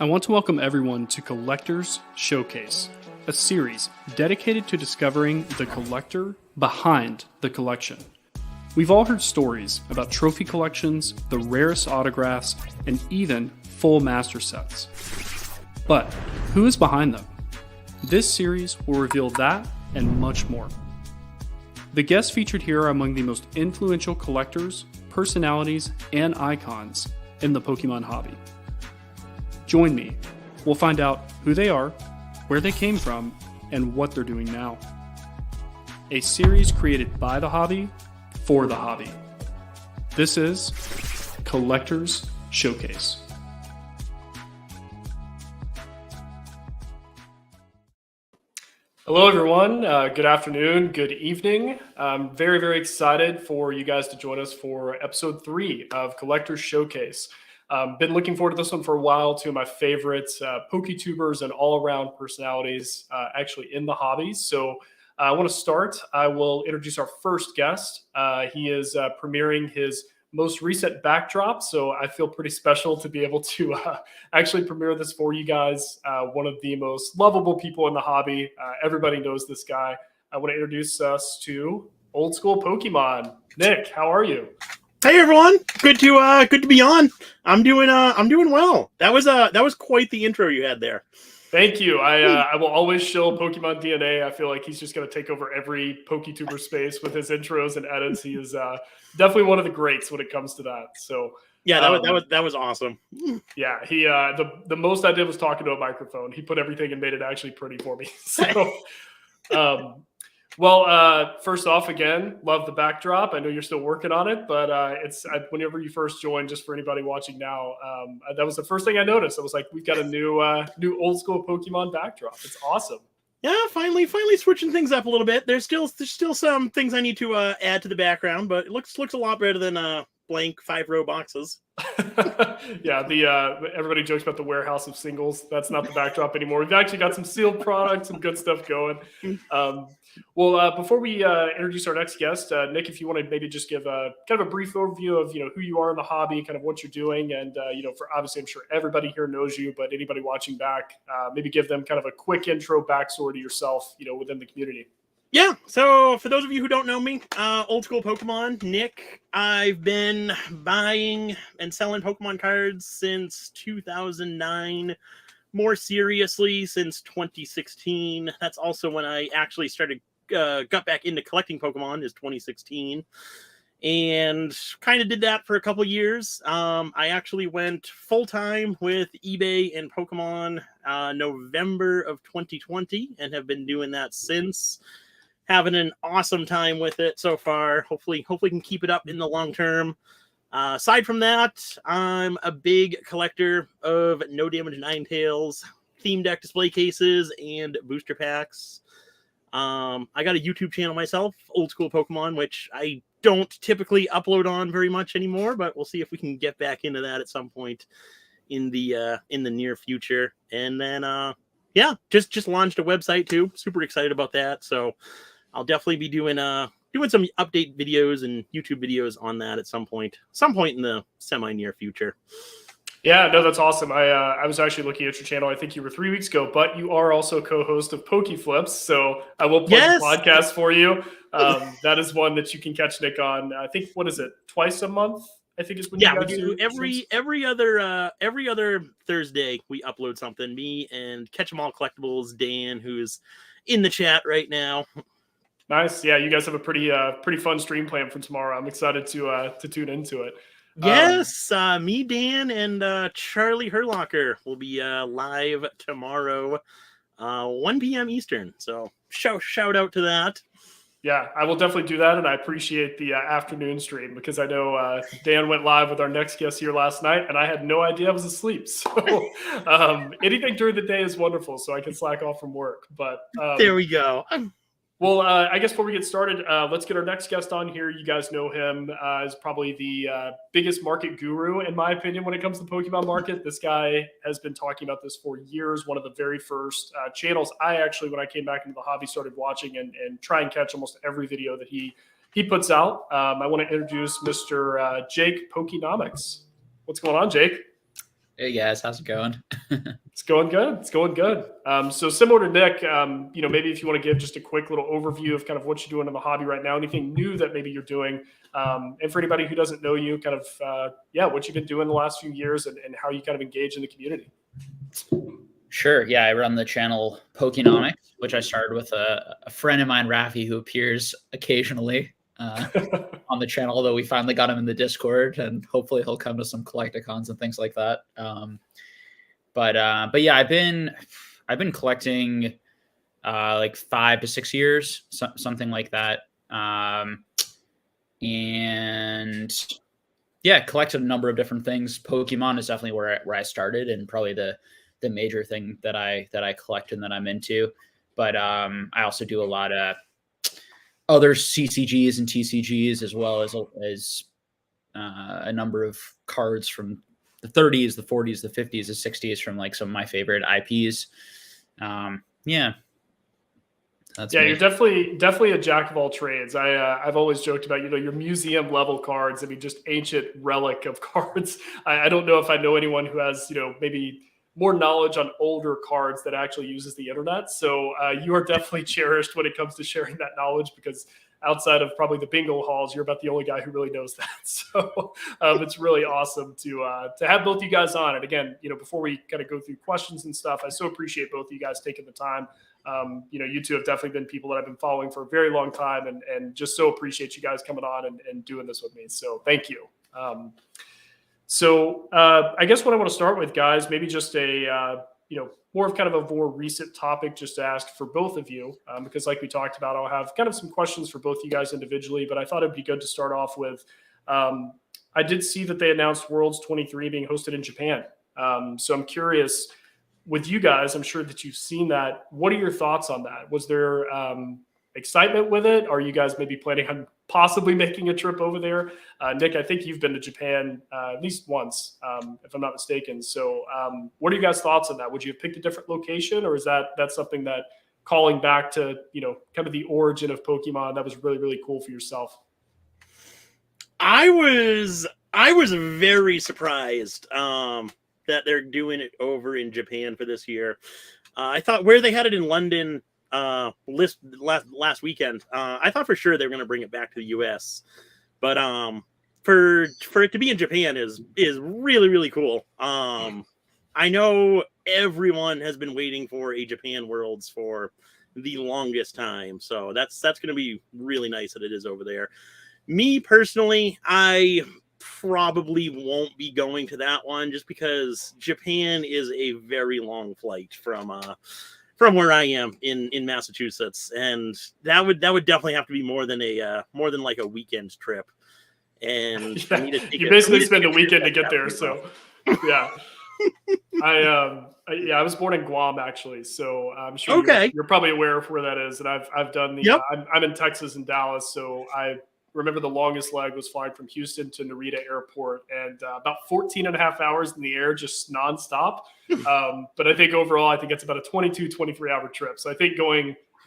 I want to welcome everyone to Collector's Showcase, a series dedicated to discovering the collector behind the collection. We've all heard stories about trophy collections, the rarest autographs, and even full master sets. But who is behind them? This series will reveal that and much more. The guests featured here are among the most influential collectors, personalities, and icons in the Pokemon hobby. Join me. We'll find out who they are, where they came from, and what they're doing now. A series created by the hobby, for the hobby. This is Collector's Showcase. Hello, everyone. Good afternoon, good evening. I'm very, very excited for you guys to join us for episode 3 of Collector's Showcase. Been looking forward to this one for a while. Two of my favorite PokeTubers and all-around personalities actually in the hobby. So I want to start. I will introduce our first guest. He is premiering his most recent backdrop, so I feel pretty special to be able to actually premiere this for you guys. One of the most lovable people in the hobby. Everybody knows this guy. I want to introduce us to Old Skool Pokemon. Nick, how are you? Hey everyone, good to be on. I'm doing well. That was quite the intro you had there. Thank you. I will always show Pokemon DNA. I feel like he's just going to take over every PokeTuber space with his intros and edits. He is definitely one of the greats when it comes to that. So yeah, that was awesome. Yeah, he the most I did was talking to a microphone. He put everything and made it actually pretty for me. So well, first off, again, love the backdrop. I know you're still working on it, but whenever you first joined, just for anybody watching now, that was the first thing I noticed. I was like, we've got a new Old Skool Pokemon backdrop. It's awesome. Yeah, finally switching things up a little bit. There's still some things I need to add to the background, but it looks a lot better than blank 5-row boxes. Yeah, everybody jokes about the warehouse of singles. That's not the backdrop anymore. We've actually got some sealed products, some good stuff going. Well, before we introduce our next guest, Nick, if you want to maybe just give kind of a brief overview of who you are in the hobby, kind of what you're doing, and for obviously I'm sure everybody here knows you, but anybody watching back, maybe give them kind of a quick intro backstory to yourself, within the community. Yeah, so for those of you who don't know me, Old Skool Pokemon, Nick. I've been buying and selling Pokemon cards since 2009, more seriously since 2016. That's also when I actually got back into collecting Pokemon, is 2016. And kind of did that for a couple years. I actually went full-time with eBay and Pokemon November of 2020 and have been doing that since. Having an awesome time with it so far. Hopefully can keep it up in the long term. Aside from that, I'm a big collector of No Damage Ninetails, theme deck display cases, and booster packs. I got a YouTube channel myself, Old Skool Pokemon, which I don't typically upload on very much anymore, but we'll see if we can get back into that at some point in the near future. And then just launched a website too. Super excited about that. So I'll definitely be doing some update videos and YouTube videos on that at some point in the semi-near future. Yeah, no, that's awesome. I was actually looking at your channel. I think you were 3 weeks ago, but you are also co-host of PokeFlips, so I will plug the podcast for you. That is one that you can catch Nick on. I think, what is it, twice a month? I think is when you guys do every other Thursday we upload something. Me and Catch 'em All Collectibles, Dan, who's in the chat right now. Nice. Yeah, you guys have a pretty fun stream plan for tomorrow. I'm excited to tune into it. Yes, me, Dan, and Charlie Herlocker will be live tomorrow, 1 p.m. Eastern. So shout out to that. Yeah, I will definitely do that, and I appreciate the afternoon stream because I know Dan went live with our next guest here last night, and I had no idea I was asleep. So anything during the day is wonderful, so I can slack off from work. But there we go. Well, I guess before we get started, let's get our next guest on here. You guys know him as probably the biggest market guru, in my opinion, when it comes to the Pokemon market. This guy has been talking about this for years. One of the very first channels I actually, when I came back into the hobby, started watching and try and catch almost every video that he puts out. I want to introduce Mr. Jake Pokenomics. What's going on, Jake? Hey guys, how's it going? It's going good. It's going good. So similar to Nick, maybe if you want to give just a quick little overview of kind of what you're doing in the hobby right now, anything new that maybe you're doing, and for anybody who doesn't know you, kind of, what you've been doing the last few years and how you kind of engage in the community. Sure. Yeah, I run the channel Pokenomics, which I started with a friend of mine, Rafi, who appears occasionally on the channel, although we finally got him in the Discord, and hopefully he'll come to some Collecticons and things like that. But yeah, I've been collecting like 5 to 6 years, something like that. And yeah, collected a number of different things. Pokemon is definitely where I started, and probably the major thing that I collect and that I'm into. But I also do a lot of other CCGs and TCGs, as well as a number of cards from the 30s, the 40s, the 50s, the 60s from like some of my favorite IPs. Yeah. You're definitely a jack of all trades. I've always joked about, your museum level cards. I mean, just ancient relic of cards. I don't know if I know anyone who has, maybe more knowledge on older cards that actually uses the internet. So you are definitely cherished when it comes to sharing that knowledge, because outside of probably the bingo halls, you're about the only guy who really knows that. So it's really awesome to have both you guys on. And again, before we kind of go through questions and stuff, I so appreciate both of you guys taking the time. You two have definitely been people that I've been following for a very long time, and just so appreciate you guys coming on and doing this with me. So thank you. So I guess what I want to start with, guys, maybe just a, more of kind of a more recent topic just to ask for both of you, because like we talked about, I'll have kind of some questions for both you guys individually, but I thought it'd be good to start off with, I did see that they announced Worlds 23 being hosted in Japan. So I'm curious with you guys, I'm sure that you've seen that. What are your thoughts on that? Was there excitement with it? Are you guys maybe planning on possibly making a trip over there? Nick, I think you've been to Japan at least once, if I'm not mistaken. So what are you guys' thoughts on that? Would you have picked a different location, or is that something that, calling back to, kind of the origin of Pokemon, that was really, really cool for yourself? I was very surprised that they're doing it over in Japan for this year. I thought where they had it in London last weekend, I thought for sure they were going to bring it back to the US. But for it to be in Japan is really, really cool. I know everyone has been waiting for a Japan Worlds for the longest time, so that's going to be really nice that it is over there. Me personally, I probably won't be going to that one, just because Japan is a very long flight from where I am in Massachusetts, and that would definitely have to be more than like a weekend trip. And for me to take you basically spend a weekend to get there. So yeah. I was born in Guam, actually, so I'm sure you're probably aware of where that is. And I've done the yep. I'm in Texas and Dallas, so I remember the longest leg was flying from Houston to Narita Airport, and about 14 and a half hours in the air, just nonstop. But I think overall, it's about a 22, 23-hour trip. So I think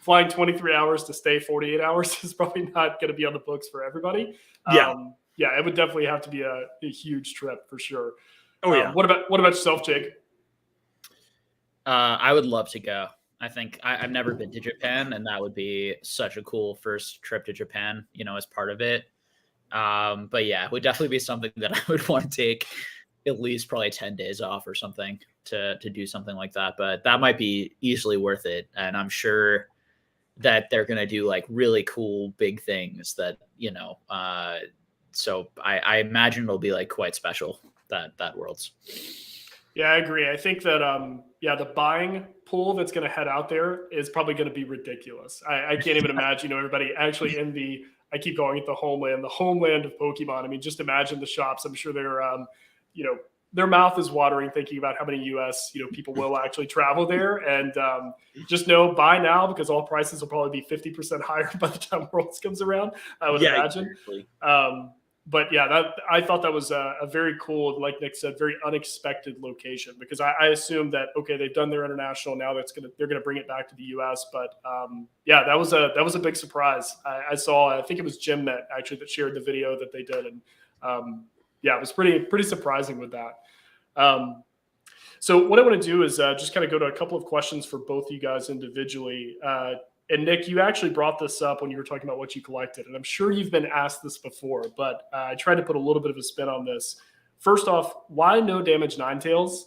flying 23 hours to stay 48 hours is probably not going to be on the books for everybody. It would definitely have to be a huge trip for sure. Oh yeah. What about yourself, Jake? I would love to go. I think I've never been to Japan, and that would be such a cool first trip to Japan, as part of it. But yeah, it would definitely be something that I would want to take at least probably 10 days off or something to do something like that. But that might be easily worth it. And I'm sure that they're going to do like really cool big things that, so I imagine it'll be like quite special, that Worlds. Yeah, I agree. I think that, the buying pool that's going to head out there is probably going to be ridiculous. I can't even imagine, everybody actually in I keep calling it the homeland of Pokemon. I mean, just imagine the shops. I'm sure they're, their mouth is watering thinking about how many US, people will actually travel there. And just know, buy now, because all prices will probably be 50% higher by the time Worlds comes around, I would imagine. Exactly. But yeah, I thought that was a very cool, like Nick said, very unexpected location, because I assumed that, okay, they've done their international, now they're gonna bring it back to the US. But that was a big surprise. I think it was GymNet actually that shared the video that they did, and it was pretty surprising with that. So what I want to do is just kind of go to a couple of questions for both of you guys individually. And Nick, you actually brought this up when you were talking about what you collected, and I'm sure you've been asked this before, but I tried to put a little bit of a spin on this. First off, why no Damage Ninetails?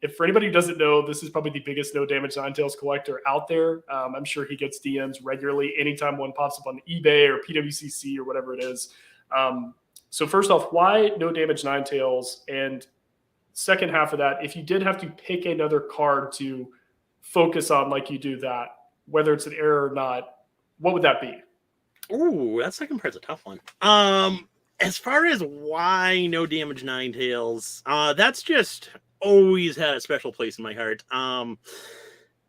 If for anybody who doesn't know, this is probably the biggest no Damage Ninetails collector out there. I'm sure he gets DMs regularly anytime one pops up on eBay or PWCC or whatever it is. So first off, why no Damage Ninetails? And second half of that, if you did have to pick another card to focus on like you do that, whether it's an error or not, what would that be? Ooh, that second part's a tough one. As far as why no Damage Ninetails, that's just always had a special place in my heart.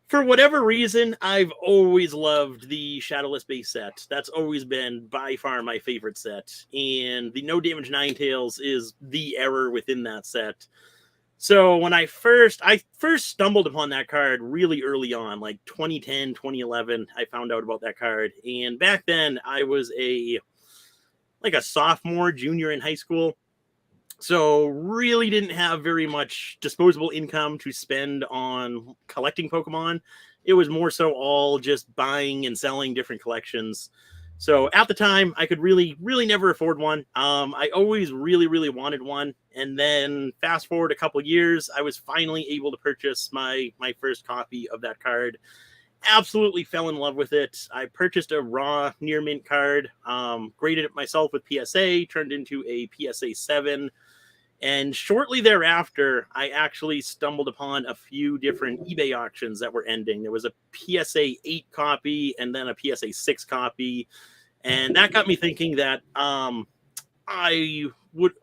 For whatever reason, I've always loved the Shadowless base set. That's always been by far my favorite set. And the no Damage Ninetails is the error within that set. So when I first stumbled upon that card really early on, like 2010, 2011, I found out about that card. And back then I was a sophomore, junior in high school. So really didn't have very much disposable income to spend on collecting Pokemon. It was more so all just buying and selling different collections. So at the time, I could really never afford one. I always really wanted one. And then fast forward a couple years, I was finally able to purchase my first copy of that card. Absolutely fell in love with it. I purchased a raw near mint card, graded it myself with PSA, turned into a PSA 7. And shortly thereafter, I actually stumbled upon a few different eBay auctions that were ending. There was a PSA 8 copy and then a PSA 6 copy. And that got me thinking that I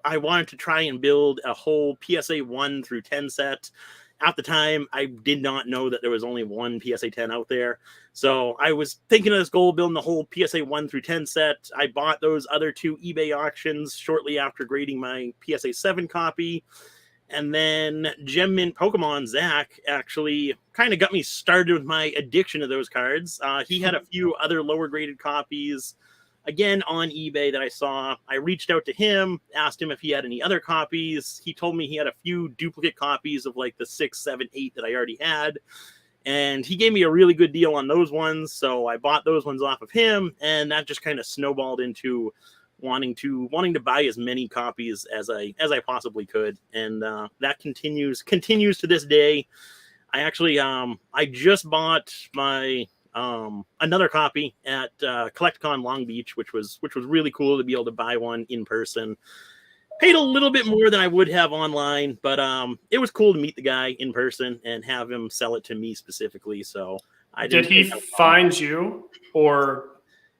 wanted to try and build a whole PSA 1 through 10 set. At the time, I did not know that there was only one PSA 10 out there. So I was thinking of this goal, building the whole PSA 1 through 10 set. I bought those other two eBay auctions shortly after grading my PSA 7 copy. And then Gem Mint Pokemon, Zach, actually kind of got me started with my addiction to those cards. He had a few other lower graded copies, again, on eBay that I saw. I reached out to him, asked him if he had any other copies. He told me he had a few duplicate copies of like the 6, 7, 8 that I already had. And he gave me a really good deal on those ones. So I bought those ones off of him. And that just kind of snowballed into wanting to buy as many copies as I possibly could. And that continues to this day. I actually, I just bought my another copy at CollectCon Long Beach, which was really cool to be able to buy one in person. Paid a little bit more than I would have online, but it was cool to meet the guy in person and have him sell it to me specifically. So did he find you, or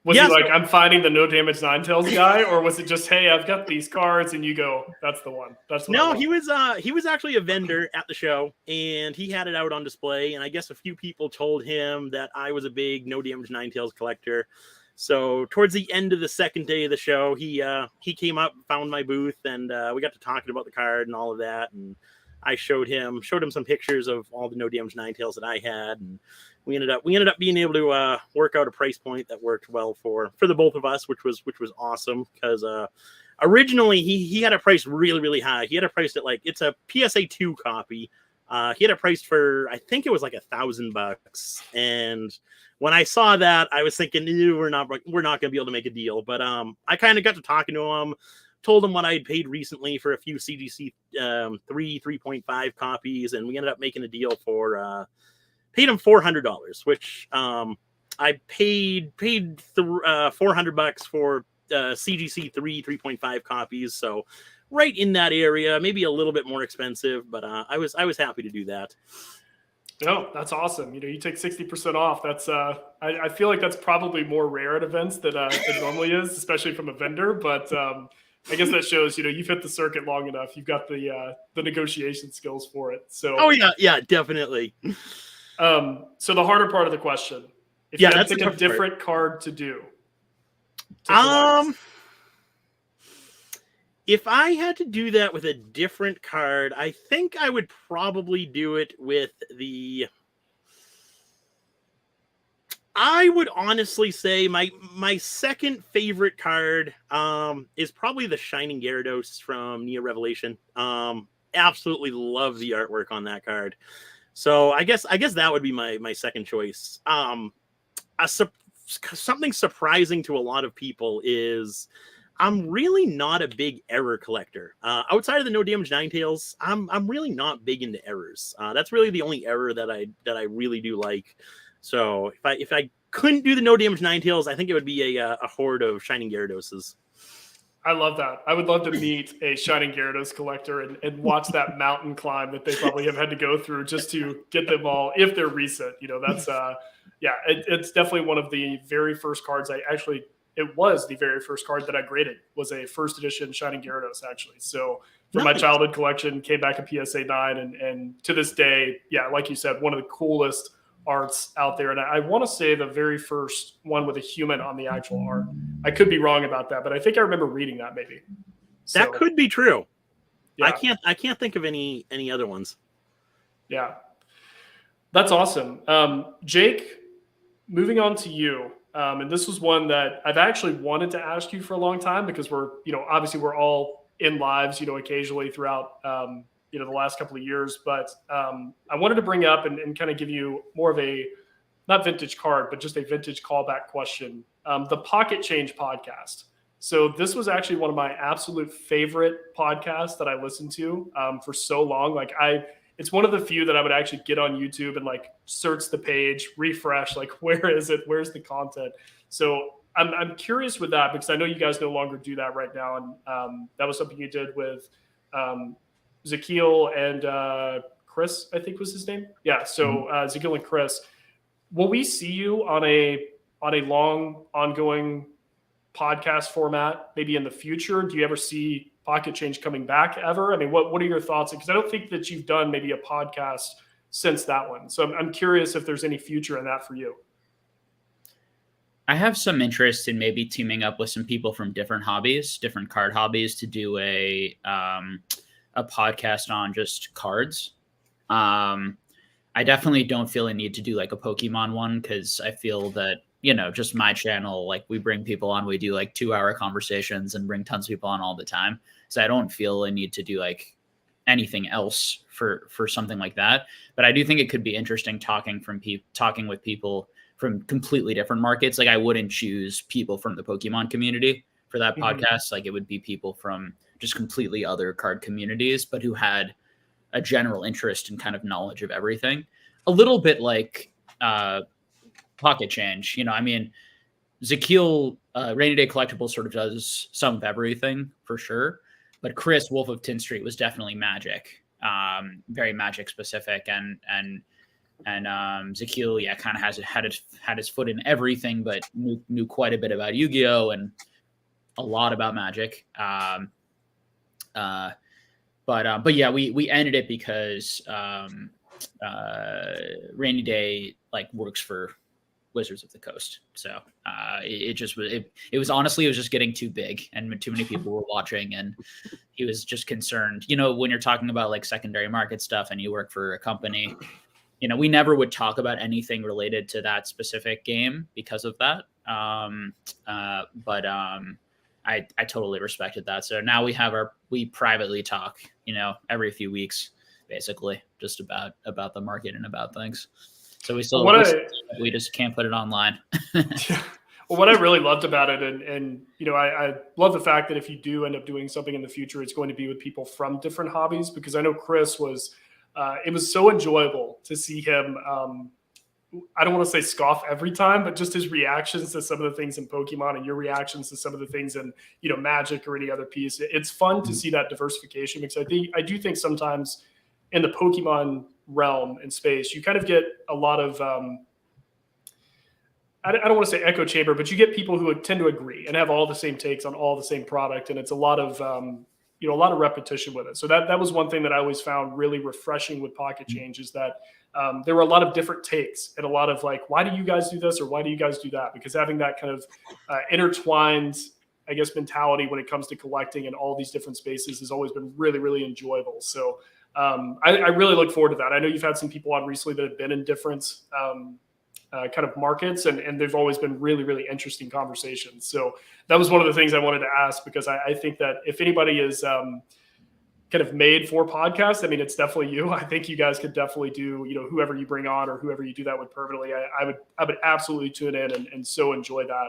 was he like, I'm finding the no Damage Ninetails guy, or was it just, hey, I've got these cards, and you go, that's the one? That's what no. He was actually a vendor at the show, and he had it out on display. And I guess a few people told him that I was a big no Damage Ninetails collector. So towards the end of the second day of the show, he came up, found my booth, and we got to talking about the card and all of that. And I showed him some pictures of all the no Damage Ninetails that I had, and we ended up being able to work out a price point that worked well for the both of us, which was awesome, because originally he had a price really high. He had a price at like, it's a PSA 2 copy. He had a price for, I think it was like $1,000. And when I saw that, I was thinking, we're not going to be able to make a deal. But I kind of got to talking to him, told him what I had paid recently for a few CGC 3.5 copies, and we ended up making a deal for paid him $400, which I paid $400 for CGC 3.5 copies. So right in that area, maybe a little bit more expensive, but I was happy to do that. No, that's awesome. You take 60% off. That's I feel like that's probably more rare at events than it normally is, especially from a vendor. But I guess that shows you've hit the circuit long enough. You've got the negotiation skills for it. So yeah, definitely. So the harder part of the question, if you had to pick a different card to do. If I had to do that with a different card, I think I would probably do it with I would honestly say my second favorite card is probably the Shining Gyarados from Neo Revelation. absolutely love the artwork on that card. So I guess that would be my second choice. Something surprising to a lot of people is I'm really not a big error collector. Outside of the No Damage Ninetails, I'm really not big into errors. That's really the only error that I really do like. So if I couldn't do the No Damage Ninetails, I think it would be a horde of Shining Gyarados. I love that. I would love to meet a Shining Gyarados collector and watch that mountain climb that they probably have had to go through just to get them all, if they're recent. That's it's definitely one of the very first cards it was the very first card that I graded, was a first edition Shining Gyarados, actually. So from my childhood collection, came back a PSA 9, and to this day, yeah, like you said, one of the coolest arts out there. And I want to say the very first one with a human on the actual art. I could be wrong about that, but I think I remember reading that maybe. That could be true. Yeah. I can't think of any other ones. Yeah. That's awesome. Jake, moving on to you. And this was one that I've actually wanted to ask you for a long time, because obviously we're all in lives, occasionally throughout, the last couple of years, but I wanted to bring up and kind of give you more of a, not vintage card, but just a vintage callback question. The Pocket Change podcast. So this was actually one of my absolute favorite podcasts that I listened to for so long. It's one of the few that I would actually get on YouTube and search the page, refresh, where is it? Where's the content? So I'm curious with that, because I know you guys no longer do that right now. And that was something you did with Zakiel and Chris, I think was his name. Yeah. So Zakiel and Chris, will we see you on a long ongoing podcast format maybe in the future? Do you ever see Pocket Change coming back ever? I mean, what are your thoughts? Because I don't think that you've done maybe a podcast since that one. So I'm curious if there's any future in that for you. I have some interest in maybe teaming up with some people from different hobbies, different card hobbies, to do a podcast on just cards. I definitely don't feel a need to do a Pokemon one, because I feel that, just my channel, we bring people on, we do 2-hour conversations and bring tons of people on all the time. So I don't feel a need to do anything else for something like that. But I do think it could be interesting talking with people from completely different markets. I wouldn't choose people from the Pokemon community for that podcast. It would be people from just completely other card communities, but who had a general interest and kind of knowledge of everything. A little bit like Pocket Change. Zakiel, Rainy Day Collectibles sort of does some of everything for sure. But Chris, Wolf of Tin Street, was definitely Magic, very Magic specific. And Zakiel, kind of had his foot in everything, but knew quite a bit about Yu-Gi-Oh! And a lot about Magic. But yeah, we ended it because Rainy Day works for Wizards of the Coast. So it was honestly, it was just getting too big and too many people were watching, and he was just concerned. When you're talking about secondary market stuff and you work for a company, we never would talk about anything related to that specific game because of that. I totally respected that. So now we privately talk, every few weeks, basically, just about the market and about things. So we just can't put it online. Yeah. Well, what I really loved about it, and I love the fact that if you do end up doing something in the future, it's going to be with people from different hobbies, because I know Chris was, it was so enjoyable to see him. I don't want to say scoff every time, but just his reactions to some of the things in Pokemon and your reactions to some of the things in, Magic or any other piece. It's fun to see that diversification, because I do think sometimes in the Pokemon realm and space, you kind of get a lot of, I don't want to say echo chamber, but you get people who tend to agree and have all the same takes on all the same product. And it's a lot of, a lot of repetition with it. So that was one thing that I always found really refreshing with Pocket Change, is that there were a lot of different takes and a lot of why do you guys do this, or why do you guys do that? Because having that kind of intertwined, I guess, mentality when it comes to collecting in all these different spaces has always been really, really enjoyable. So I really look forward to that. I know you've had some people on recently that have been in different kind of markets, and they've always been really, really interesting conversations. So that was one of the things I wanted to ask, because I think that if anybody is kind of made for podcasts. I mean, it's definitely you. I think you guys could definitely do, whoever you bring on or whoever you do that with permanently. I would absolutely tune in and so enjoy that.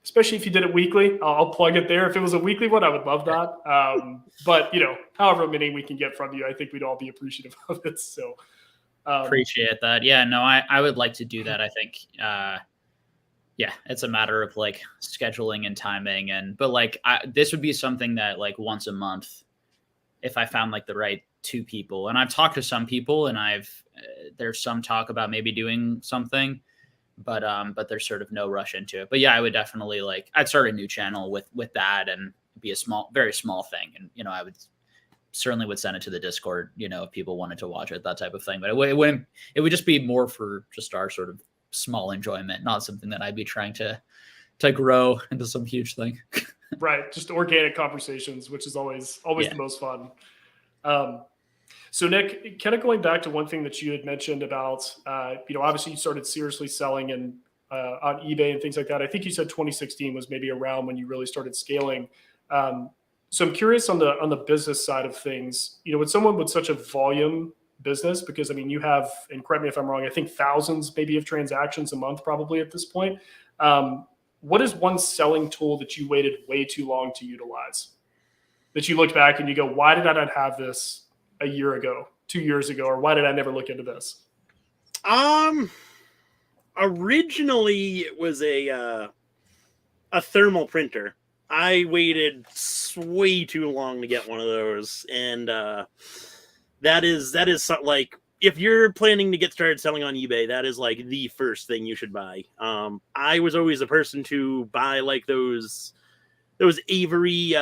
Especially if you did it weekly. I'll plug it there. If it was a weekly one, I would love that. But however many we can get from you, I think we'd all be appreciative of it. So appreciate that. Yeah, no, I would like to do that. I think, yeah, it's a matter of like scheduling and timing, but like this would be something that like once a month, if I found like the right two people, and I've talked to some people, and there's some talk about maybe doing something, but there's sort of no rush into it. But yeah, I would definitely I'd start a new channel with that, and be a very small thing, and I would certainly send it to the Discord, if people wanted to watch it, that type of thing. But it would just be more for just our sort of small enjoyment, not something that I'd be trying to grow into some huge thing. Right. Just organic conversations, which is always the most fun. So Nick, kind of going back to one thing that you had mentioned about, obviously you started seriously selling and on eBay and things like that. I think you said 2016 was maybe around when you really started scaling. So I'm curious on the business side of things, with someone with such a volume business, because I mean, you have, and correct me if I'm wrong, I think thousands maybe of transactions a month probably at this point. What is one selling tool that you waited way too long to utilize, that you looked back and you go, why did I not have this a year ago, 2 years ago, or why did I never look into this? Originally it was a thermal printer. I waited way too long to get one of those, and that is like, if you're planning to get started selling on eBay, that is like the first thing you should buy. I was always a person to buy like those Avery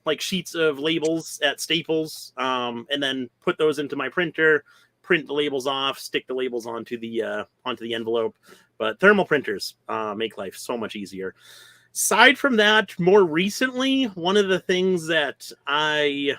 like sheets of labels at Staples, and then put those into my printer, print the labels off, stick the labels onto the envelope. But thermal printers make life so much easier. Aside from that, more recently, one of the things that I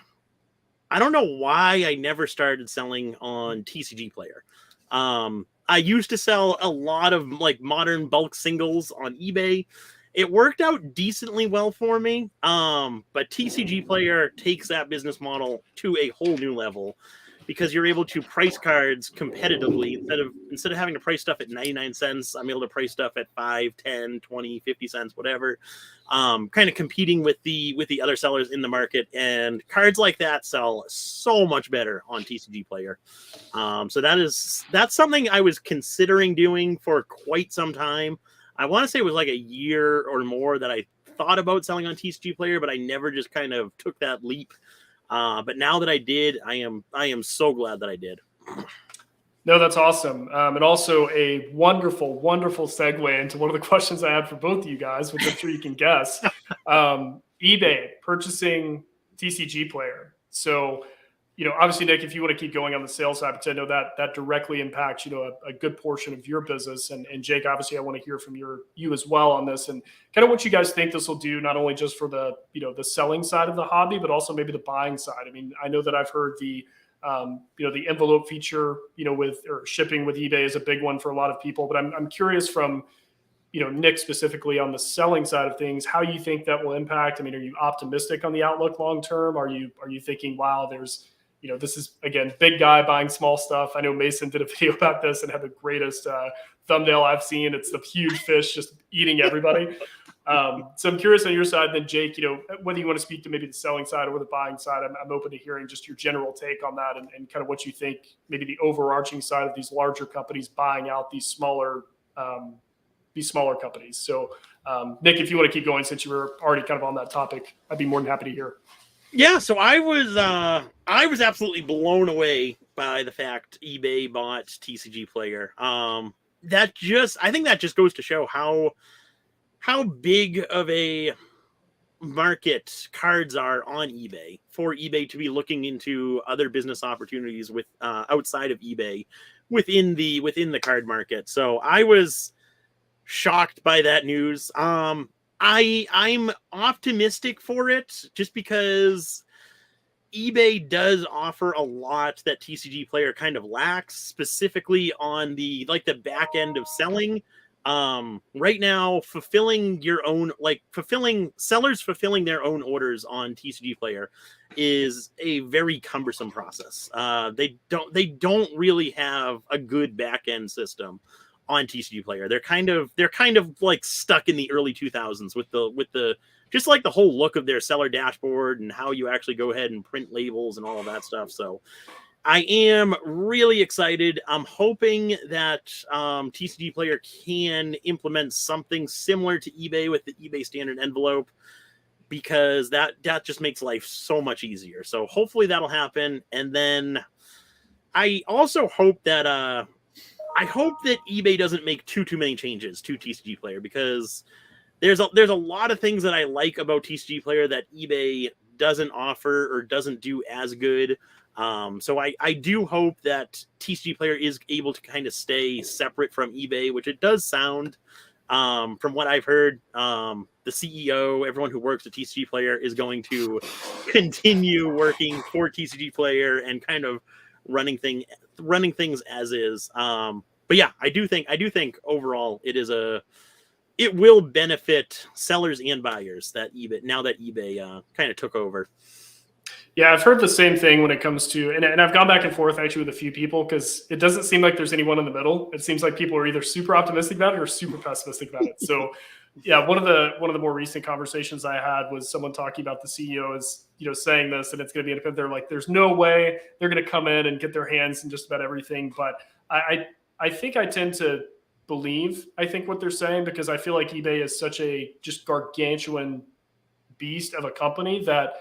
don't know why I never started selling on TCG Player. I used to sell a lot of like modern bulk singles on eBay. It worked out decently well for me. But TCG Player takes that business model to a whole new level, because you're able to price cards competitively. Instead of having to price stuff at 99 cents, I'm able to price stuff at 5, 10, 20, 50 cents, whatever. Kind of competing with the other sellers in the market, and cards like that sell so much better on TCG Player. So that's something I was considering doing for quite some time. I want to say it was like a year or more that I thought about selling on TCG Player, but I never just kind of took that leap. But now that I did, I am so glad that I did. No, that's awesome. And also a wonderful, wonderful segue into one of the questions I had for both of you guys, which I'm sure you can guess. eBay purchasing TCG Player. So, obviously, Nick, if you want to keep going on the sales side, because I know that directly impacts, a good portion of your business. And Jake, obviously, I want to hear from you as well on this, and kind of what you guys think this will do, not only just for the, the selling side of the hobby, but also maybe the buying side. I mean, I know that I've heard the envelope feature, or shipping with eBay is a big one for a lot of people, but I'm curious from, Nick specifically on the selling side of things, how you think that will impact. I mean, are you optimistic on the outlook long-term? Are you thinking, wow, there's, this is, again, big guy buying small stuff. I know Mason did a video about this and had the greatest thumbnail I've seen. It's the huge fish just eating everybody. So I'm curious on your side, then Jake, whether you want to speak to maybe the selling side or the buying side, I'm open to hearing just your general take on that, and kind of what you think maybe the overarching side of these larger companies buying out these smaller companies. So Nick, if you want to keep going, since you were already kind of on that topic, I'd be more than happy to hear. Yeah, so I was absolutely blown away by the fact eBay bought TCG Player. I think that just goes to show how big of a market cards are on eBay, for eBay to be looking into other business opportunities with outside of eBay within the card market. So I was shocked by that news. I'm optimistic for it, just because eBay does offer a lot that TCG Player kind of lacks, specifically on the back end of selling. Right now, sellers fulfilling their own orders on TCG Player is a very cumbersome process. They don't really have a good back end system on TCG Player. They're kind of like stuck in the early 2000s with the just like the whole look of their seller dashboard and how you actually go ahead and print labels and all of that stuff. So I am really excited. I'm hoping that TCG Player can implement something similar to eBay with the eBay standard envelope, because that just makes life so much easier. So hopefully that'll happen. And then I also hope that eBay doesn't make too many changes to TCG Player, because there's a lot of things that I like about TCG Player that eBay doesn't offer or doesn't do as good. So I do hope that TCG Player is able to kind of stay separate from eBay, which it does sound, from what I've heard. The CEO, everyone who works at TCG Player, is going to continue working for TCG Player and kind of running things as is. But yeah, I do think overall it will benefit sellers and buyers that eBay kind of took over. Yeah, I've heard the same thing when it comes to, and I've gone back and forth actually with a few people, because it doesn't seem like there's anyone in the middle. It seems like people are either super optimistic about it or super pessimistic about it. So yeah, one of the more recent conversations I had was someone talking about the CEO is, saying this, and it's going to be independent. They're like, there's no way they're going to come in and get their hands in just about everything. But I think I tend to believe, what they're saying, because I feel like eBay is such a just gargantuan beast of a company that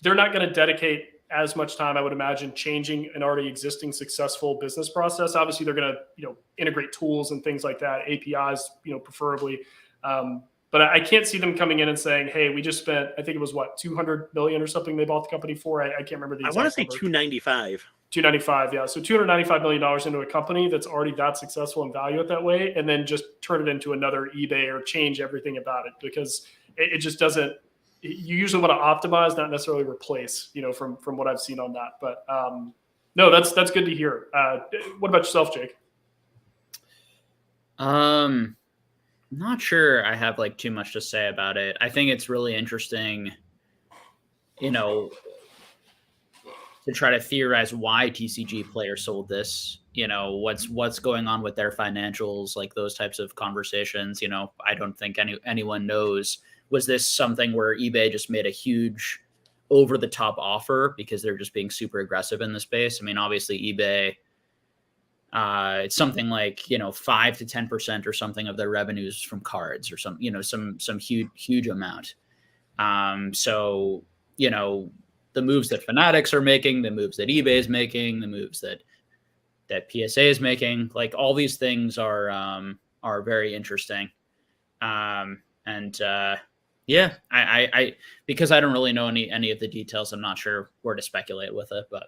they're not going to dedicate as much time, I would imagine, changing an already existing successful business process. Obviously, they're going to integrate tools and things like that, APIs, preferably. But I can't see them coming in and saying, "Hey, we just spent, I think it was what, $200 million or something they bought the company for." I can't remember the exact I want to say number. 295. 295, yeah. So $295 million into a company that's already that successful and value it that way, and then just turn it into another eBay or change everything about it, because it just doesn't. You usually want to optimize, not necessarily replace, from what I've seen on that. But no, that's good to hear. What about yourself, Jake? Not sure I have too much to say about it. I think it's really interesting, to try to theorize why TCG Player sold this. What's going on with their financials, like those types of conversations. I don't think anyone knows. Was this something where eBay just made a huge over-the-top offer because they're just being super aggressive in the space? I mean, obviously eBay, it's something like 5 to 10% or something of their revenues from cards, or some huge amount. So the moves that Fanatics are making, the moves that eBay is making, the moves that PSA is making, like all these things are very interesting. Yeah, I because I don't really know any of the details, I'm not sure where to speculate with it. But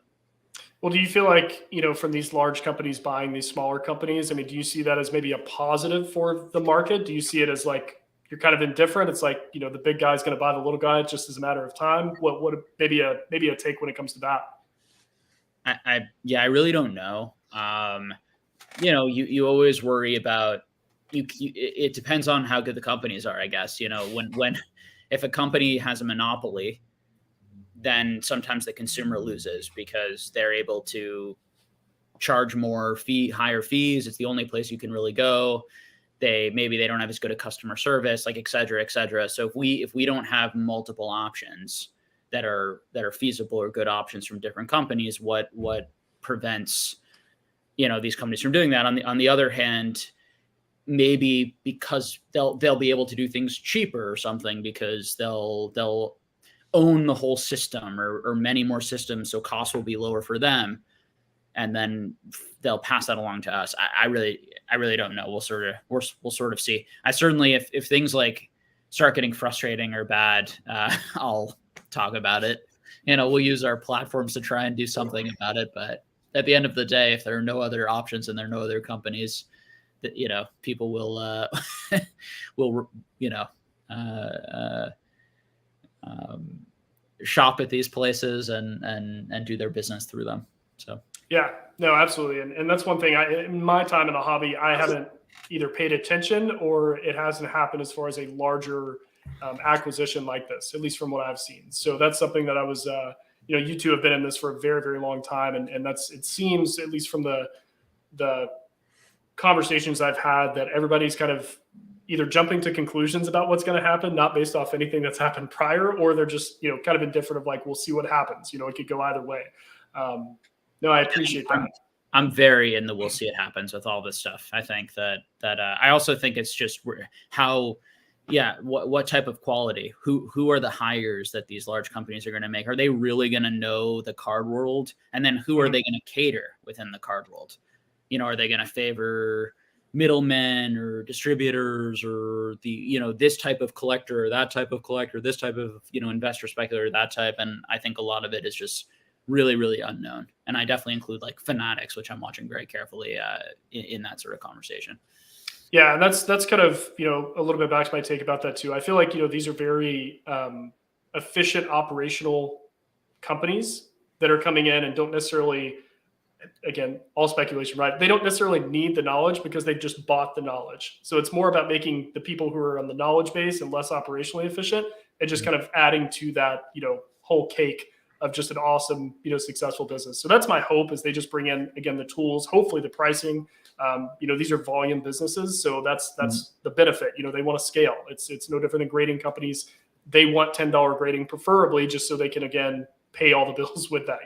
well, do you feel like, from these large companies buying these smaller companies, I mean, do you see that as maybe a positive for the market? Do you see it as like you're kind of indifferent? It's like, the big guy's going to buy the little guy just as a matter of time. What maybe a take when it comes to that? I really don't know. You always worry about it depends on how good the companies are, I guess. When if a company has a monopoly, then sometimes the consumer loses because they're able to charge higher fees. It's the only place you can really go. Maybe they don't have as good a customer service, like et cetera, et cetera. So if we don't have multiple options that are feasible or good options from different companies, what prevents these companies from doing that? On the other hand, maybe because they'll be able to do things cheaper or something, because they'll own the whole system or many more systems, so costs will be lower for them, and then they'll pass that along to us. I really don't know. We'll sort of see. I certainly, if things like start getting frustrating or bad, I'll talk about it. We'll use our platforms to try and do something about it. But at the end of the day, if there are no other options and there are no other companies, that people will shop at these places and do their business through them. So yeah, no, absolutely, and that's one thing. In my time in the hobby, I haven't either paid attention or it hasn't happened as far as a larger acquisition like this, at least from what I've seen. So that's something that I was, you two have been in this for a very, very long time. And it seems, at least from the conversations I've had, that everybody's kind of either jumping to conclusions about what's going to happen, not based off anything that's happened prior, or they're just, kind of indifferent of like, we'll see what happens. It could go either way. No, I appreciate that. I'm very in the we'll see it happens with all this stuff. I think that I also think it's just how, what type of quality, who are the hires that these large companies are going to make? Are they really going to know the card world? And then who are they going to cater within the card world? Are they going to favor middlemen or distributors or this type of collector or that type of collector, this type of, investor speculator, that type. And I think a lot of it is just really, really unknown. And I definitely include like fanatics, which I'm watching very carefully in that sort of conversation. Yeah. And that's kind of, a little bit back to my take about that too. I feel like, these are very efficient operational companies that are coming in and don't necessarily, again, all speculation, right? They don't necessarily need the knowledge because they've just bought the knowledge. So it's more about making the people who are on the knowledge base and less operationally efficient and just kind of adding to that, whole cake of just an awesome, successful business. So that's my hope, is they just bring in, again, the tools, hopefully the pricing. These are volume businesses. So that's the benefit. They want to scale. It's no different than grading companies. They want $10 grading, preferably, just so they can, again, pay all the bills with that.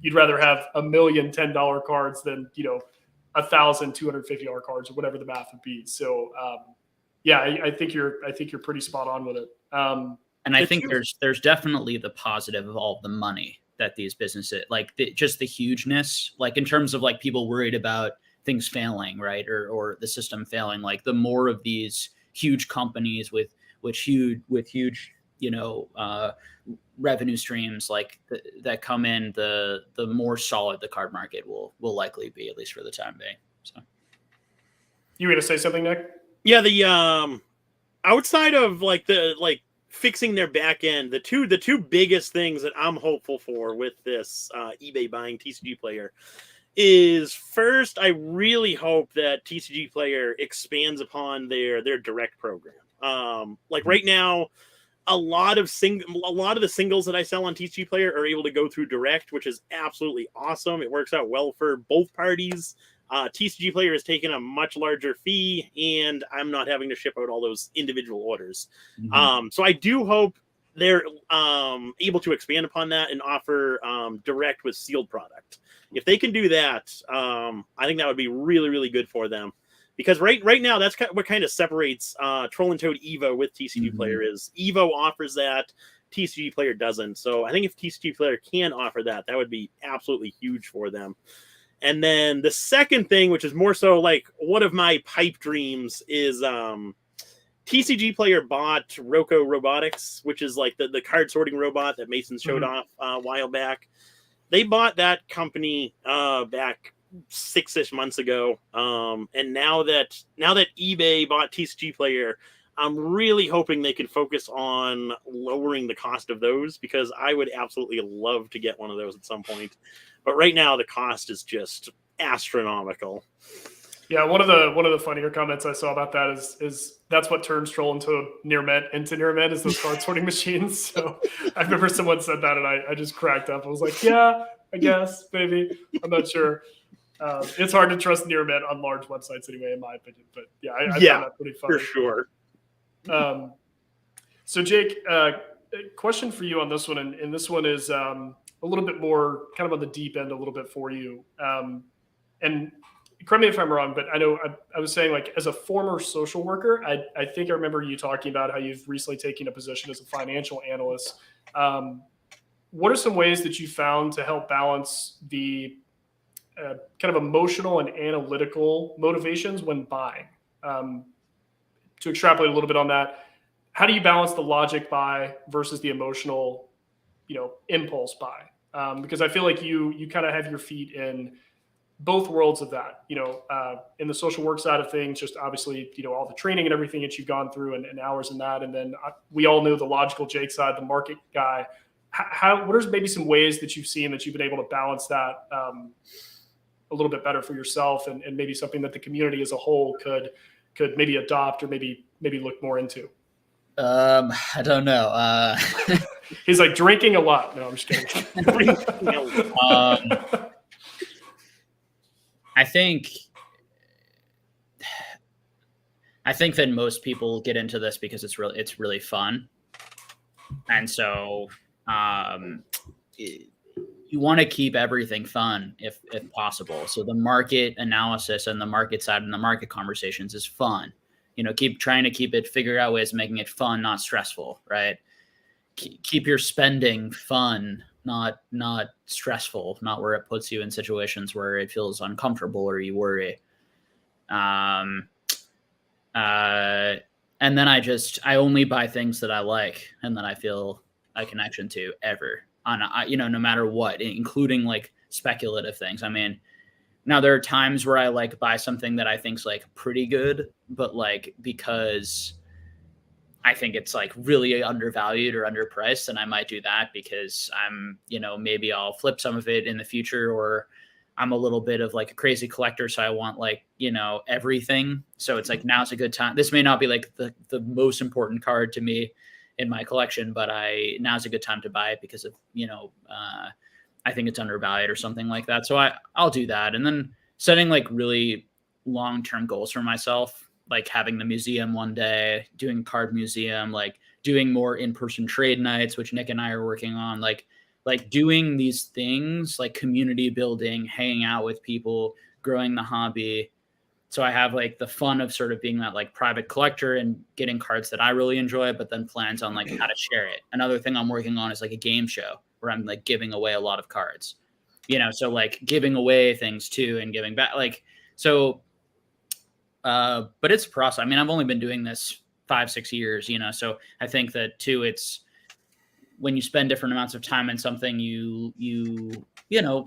You'd rather have 1 million $10 cards than 1,000 $250 cards, or whatever the math would be. So I think you're pretty spot on with it. And I think there's definitely the positive of all the money that these businesses, like just the hugeness, like in terms of like people worried about things failing, right, or the system failing. Like the more of these huge companies with huge revenue streams like that come in, the more solid the card market will likely be, at least for the time being. So, you were going to say something, Nick? Yeah, the outside of fixing their back end, the two biggest things that I'm hopeful for with this eBay buying TCG Player is, first, I really hope that TCG Player expands upon their direct program. Right now, a lot of the singles that I sell on TCG Player are able to go through direct, which is absolutely awesome. It works out well for both parties. TCG Player has taken a much larger fee, and I'm not having to ship out all those individual orders. So I do hope they're able to expand upon that and offer direct with sealed product. If they can do that, I think that would be really, really good for them. Because right now, that's what kind of separates Troll and Toad Evo with TCG Player is Evo offers that, TCG Player doesn't. So I think if TCG Player can offer that, that would be absolutely huge for them. And then the second thing, which is more so like one of my pipe dreams, is TCG Player bought Rocco Robotics, which is like the card sorting robot that Mason showed off a while back. They bought that company back 6-ish months ago. And now that eBay bought TCG Player, I'm really hoping they can focus on lowering the cost of those, because I would absolutely love to get one of those at some point. But right now the cost is just astronomical. Yeah, one of the funnier comments I saw about that is that's what turns Troll into near mint is those card sorting machines. So I remember someone said that, and I just cracked up. I was like, yeah, I guess, maybe. I'm not sure. It's hard to trust near mint on large websites anyway, in my opinion. But yeah, I found that pretty funny. For sure. So Jake, a question for you on this one, and this one is a little bit more kind of on the deep end a little bit for you. And correct me if I'm wrong, but I know I was saying, like, as a former social worker, I think I remember you talking about how you've recently taken a position as a financial analyst. What are some ways that you found to help balance the kind of emotional and analytical motivations when buying? To extrapolate a little bit on that, how do you balance the logic buy versus the emotional, impulse buy? Because I feel like you kind of have your feet in both worlds of that, in the social work side of things, just obviously, all the training and everything that you've gone through and hours in that. And then we all know the logical Jake side, the market guy. What are maybe some ways that you've seen that you've been able to balance that a little bit better for yourself, and maybe something that the community as a whole could maybe adopt or maybe look more into? I don't know. He's like, drinking a lot. No, I'm just kidding. I think that most people get into this because it's really fun. And so you want to keep everything fun if possible. So the market analysis and the market side and the market conversations is fun. Keep trying to figure out ways of making it fun, not stressful, right? Keep your spending fun, not stressful, not where it puts you in situations where it feels uncomfortable or you worry. And then I only buy things that I like and that I feel a connection to ever no matter what, including like speculative things. I mean, now there are times where I like buy something that I think's like pretty good, but like because I think it's like really undervalued or underpriced, and I might do that because I'm, maybe I'll flip some of it in the future, or I'm a little bit of like a crazy collector. So I want like, everything. So it's like, now's a good time. This may not be like the most important card to me in my collection, but now's a good time to buy it because of, I think it's undervalued or something like that. So I'll do that. And then setting like really long-term goals for myself, like having the museum one day, doing card museum, like doing more in-person trade nights, which Nick and I are working on, like doing these things, like community building, hanging out with people, growing the hobby. So I have like the fun of sort of being that like private collector and getting cards that I really enjoy, but then plans on like how to share it. Another thing I'm working on is like a game show where I'm like giving away a lot of cards, so like giving away things too and giving back, like, so, but it's a process. I mean, I've only been doing this 5-6 years, so I think that too, it's when you spend different amounts of time in something, you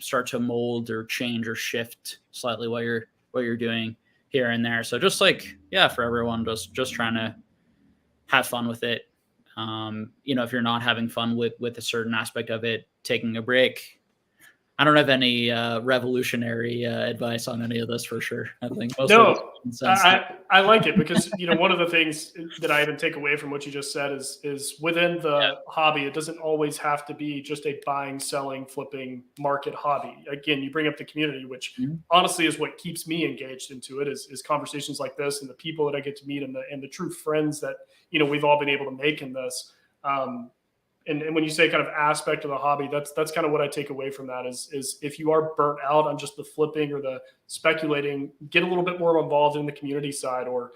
start to mold or change or shift slightly what you're doing here and there. So just like, for everyone, just trying to have fun with it. If you're not having fun with a certain aspect of it, taking a break. I don't have any revolutionary advice on any of this for sure. I think most I like it because one of the things that I even take away from what you just said is within the hobby, it doesn't always have to be just a buying, selling, flipping market hobby. Again, you bring up the community, which honestly is what keeps me engaged into it. Is conversations like this and the people that I get to meet and the true friends that we've all been able to make in this. And when you say kind of aspect of the hobby, that's kind of what I take away from that is if you are burnt out on just the flipping or the speculating, get a little bit more involved in the community side, or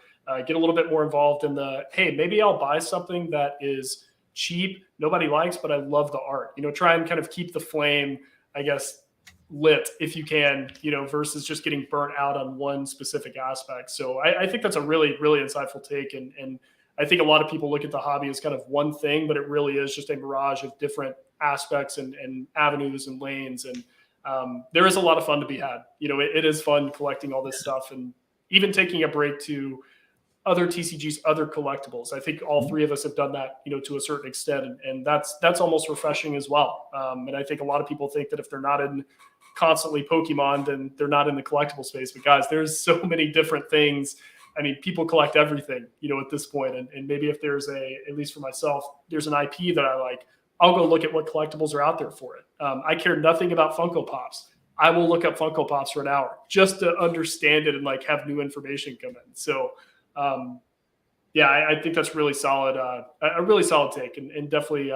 get a little bit more involved in the, hey, maybe I'll buy something that is cheap, nobody likes, but I love the art. Try and kind of keep the flame, I guess, lit if you can, versus just getting burnt out on one specific aspect. So I think that's a really, really insightful take. And I think a lot of people look at the hobby as kind of one thing, but it really is just a mirage of different aspects and avenues and lanes. And there is a lot of fun to be had. It is fun collecting all this stuff and even taking a break to other TCGs, other collectibles. I think all three of us have done that, to a certain extent. And that's almost refreshing as well. And I think a lot of people think that if they're not in constantly Pokemon, then they're not in the collectible space. But guys, there's so many different things. I mean, people collect everything, at this point. And maybe if there's at least for myself, there's an IP that I like, I'll go look at what collectibles are out there for it. I care nothing about Funko Pops. I will look up Funko Pops for an hour just to understand it and like have new information come in. So, I think that's really solid, a really solid take, and definitely,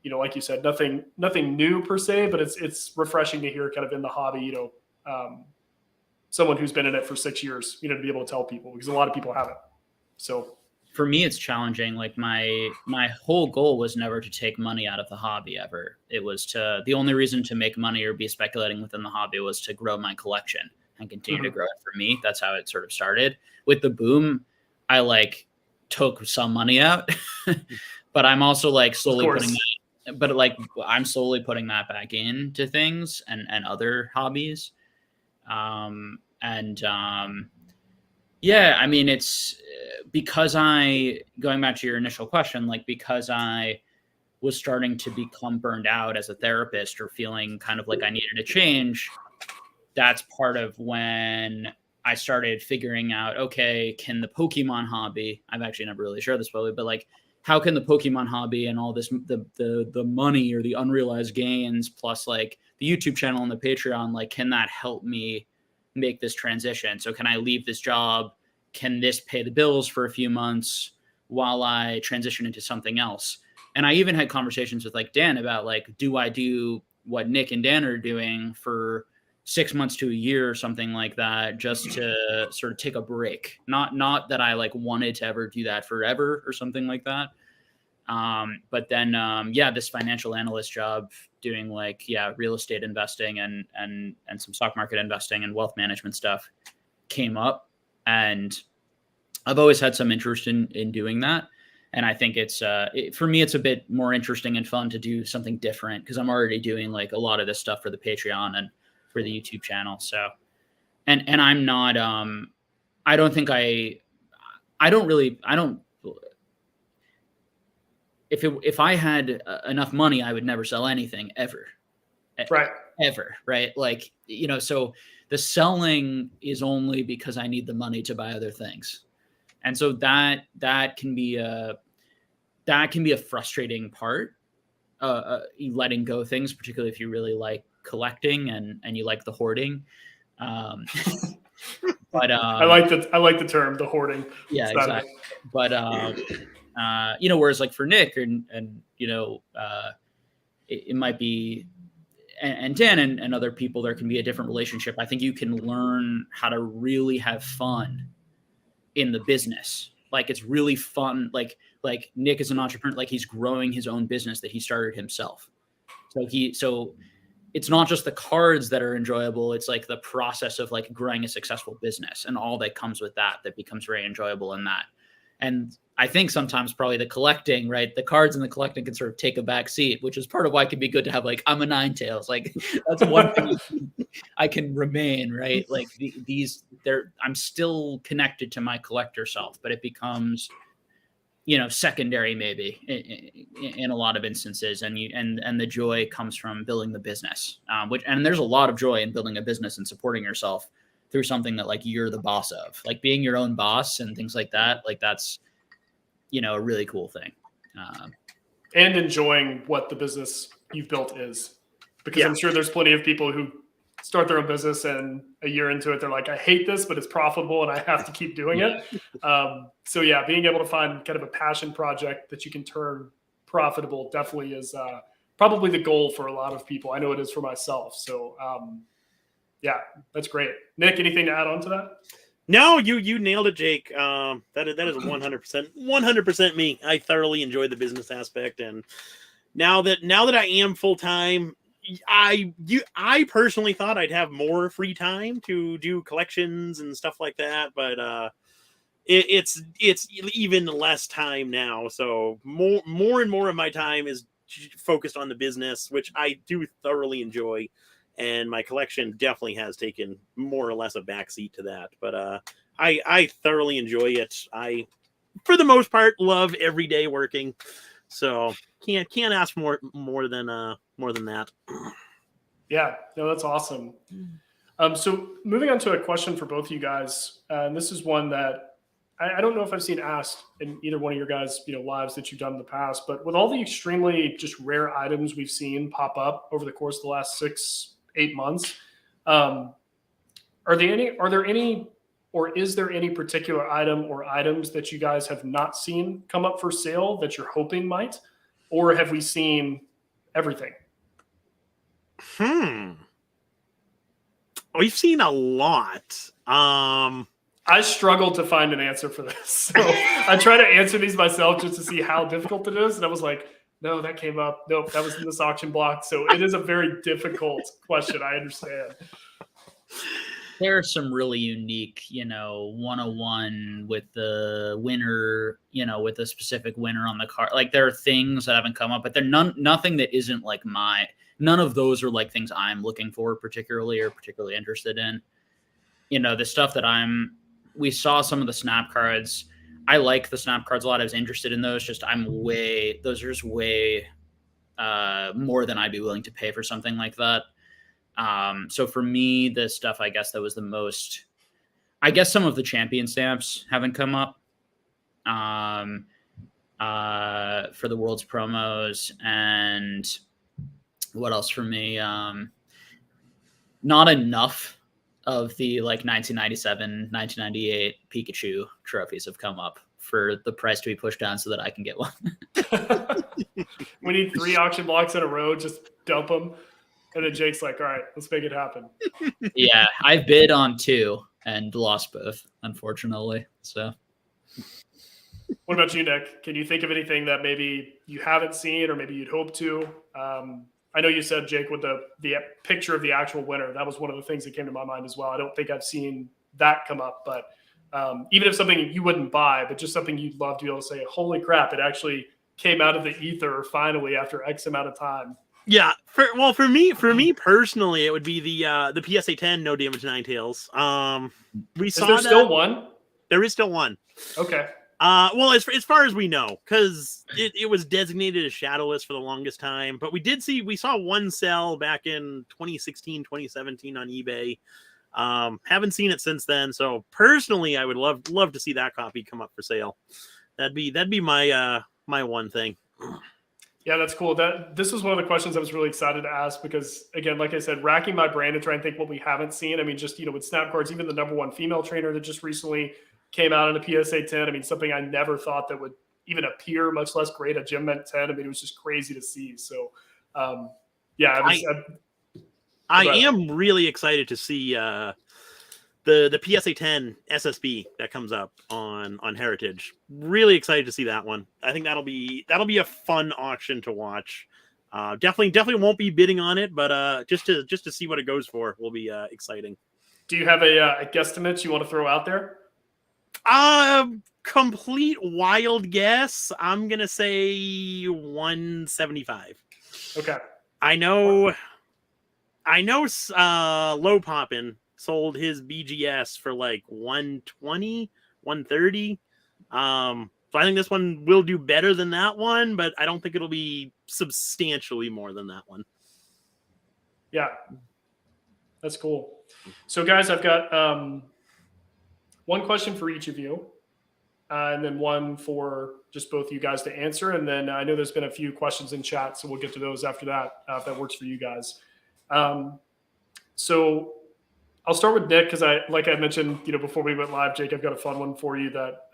like you said, nothing new per se, but it's refreshing to hear kind of in the hobby, someone who's been in it for 6 years, to be able to tell people, because a lot of people haven't. So for me, it's challenging. Like my whole goal was never to take money out of the hobby ever. It was the only reason to make money or be speculating within the hobby was to grow my collection and continue to grow it for me. That's how it sort of started. With the boom, I like took some money out, but I'm also like slowly putting that, but like I'm slowly putting that back into things and other hobbies. I mean, it's because going back to your initial question, like because I was starting to become burned out as a therapist or feeling kind of like I needed a change, that's part of when I started figuring out, okay, can the Pokemon hobby, I've actually never really shared this probably, but like, how can the Pokemon hobby and all this, the money or the unrealized gains plus like the YouTube channel and the Patreon, like, can that help me make this transition? So can I leave this job? Can this pay the bills for a few months while I transition into something else? And I even had conversations with like Dan about like, do I do what Nick and Dan are doing for 6 months to a year or something like that, just to sort of take a break? Not that I like wanted to ever do that forever or something like that. But then, this financial analyst job doing like, real estate investing and some stock market investing and wealth management stuff came up. And I've always had some interest in doing that. And I think it's, for me, it's a bit more interesting and fun to do something different because I'm already doing like a lot of this stuff for the Patreon and for the YouTube channel. So, and I'm not, I don't think if I had enough money, I would never sell anything ever. Right. Ever. Right. Like, so the selling is only because I need the money to buy other things. And so that can be a frustrating part, letting go things, particularly if you really like collecting and you like the hoarding. But I like the term, the hoarding. Yeah, exactly. But whereas like for Nick and it might be, and Dan and other people, there can be a different relationship. I think you can learn how to really have fun in the business. Like it's really fun. Like Nick is an entrepreneur, like he's growing his own business that he started himself. So it's not just the cards that are enjoyable. It's like the process of like growing a successful business and all that comes with that becomes very enjoyable in that. And I think sometimes probably the collecting, right? The cards and the collecting can sort of take a back seat, which is part of why it can be good to have like, I'm a Ninetails. Like that's one thing I can remain, right? Like I'm still connected to my collector self, but it becomes, secondary maybe in a lot of instances. And the joy comes from building the business, and there's a lot of joy in building a business and supporting yourself through something that like you're the boss of, like being your own boss and things like that. Like that's, a really cool thing. And enjoying what the business you've built is, because I'm sure there's plenty of people who start their own business and a year into it, they're like, I hate this, but it's profitable and I have to keep doing it. So being able to find kind of a passion project that you can turn profitable definitely is probably the goal for a lot of people. I know it is for myself. So that's great. Nick, anything to add on to that? No, you nailed it, Jake. That is 100% me. I thoroughly enjoy the business aspect, and now that I am full time, I personally thought I'd have more free time to do collections and stuff like that, but it's even less time now. So more and more of my time is focused on the business, which I do thoroughly enjoy. And my collection definitely has taken more or less a backseat to that. But I thoroughly enjoy it. I, for the most part, love every day working. So can't ask more than that. Yeah, no, that's awesome. So moving on to a question for both of you guys, and this is one that I don't know if I've seen asked in either one of your guys' lives that you've done in the past, but with all the extremely just rare items we've seen pop up over the course of the last 6-8 months, is there any particular item or items that you guys have not seen come up for sale that you're hoping might, or have we seen everything? We've seen a lot. I struggled to find an answer for this. So I try to answer these myself just to see how difficult it is. And I was like, no, that came up. Nope, that was in this auction block. So it is a very difficult question. I understand. There are some really unique, 101 with the winner, with a specific winner on the card. Like there are things that haven't come up, but they're nothing that isn't like none of those are like things I'm looking for particularly interested in. The stuff that we saw some of the snap cards. I like the snap cards a lot. I was interested in those. Just those are just way more than I'd be willing to pay for something like that. So for me, the stuff I guess that was the most, I guess some of the champion stamps haven't come up for the World's promos. And what else for me? Not enough of the like 1997, 1998 Pikachu trophies have come up for the price to be pushed down so that I can get one. We need 3 auction blocks in a row, just dump them. And then Jake's like, all right, let's make it happen. Yeah, I bid on 2 and lost both, unfortunately. So what about you, Nick? Can you think of anything that maybe you haven't seen or maybe you'd hope to? I know you said, Jake, with the picture of the actual winner, that was one of the things that came to my mind as well. I don't think I've seen that come up, but even if something you wouldn't buy, but just something you'd love to be able to say, holy crap, it actually came out of the ether finally after X amount of time. Yeah, for me personally, it would be the PSA 10 No Damage Ninetails. We saw there still one? There is still one. Okay. Well, as far as we know, because it was designated as shadowless for the longest time, but we saw one sell back in 2016, 2017 on eBay. Haven't seen it since then. So personally, I would love to see that copy come up for sale. That'd be my my one thing. Yeah, that's cool. This was one of the questions I was really excited to ask because, again, like I said, racking my brain to try and think what we haven't seen. I mean, just, with snap cards, even the #1 female trainer that just recently came out in a PSA 10. I mean, something I never thought that would even appear, much less grade a Gem Mint 10. I mean, it was just crazy to see. So, yeah, I am really excited to see the PSA 10 SSB that comes up on Heritage. Really excited to see that one. I think that'll be a fun auction to watch. Definitely won't be bidding on it, but just to see what it goes for will be exciting. Do you have a guesstimate you want to throw out there? Complete wild guess. I'm gonna say 175. Okay. I know. Low Poppin' sold his BGS for like 120, 130. So I think this one will do better than that one, but I don't think it'll be substantially more than that one. Yeah, that's cool. So, guys, I've got one question for each of you, and then one for just both you guys to answer. And then I know there's been a few questions in chat, so we'll get to those after that, if that works for you guys. So I'll start with Nick because like I mentioned, before we went live, Jake, I've got a fun one for you that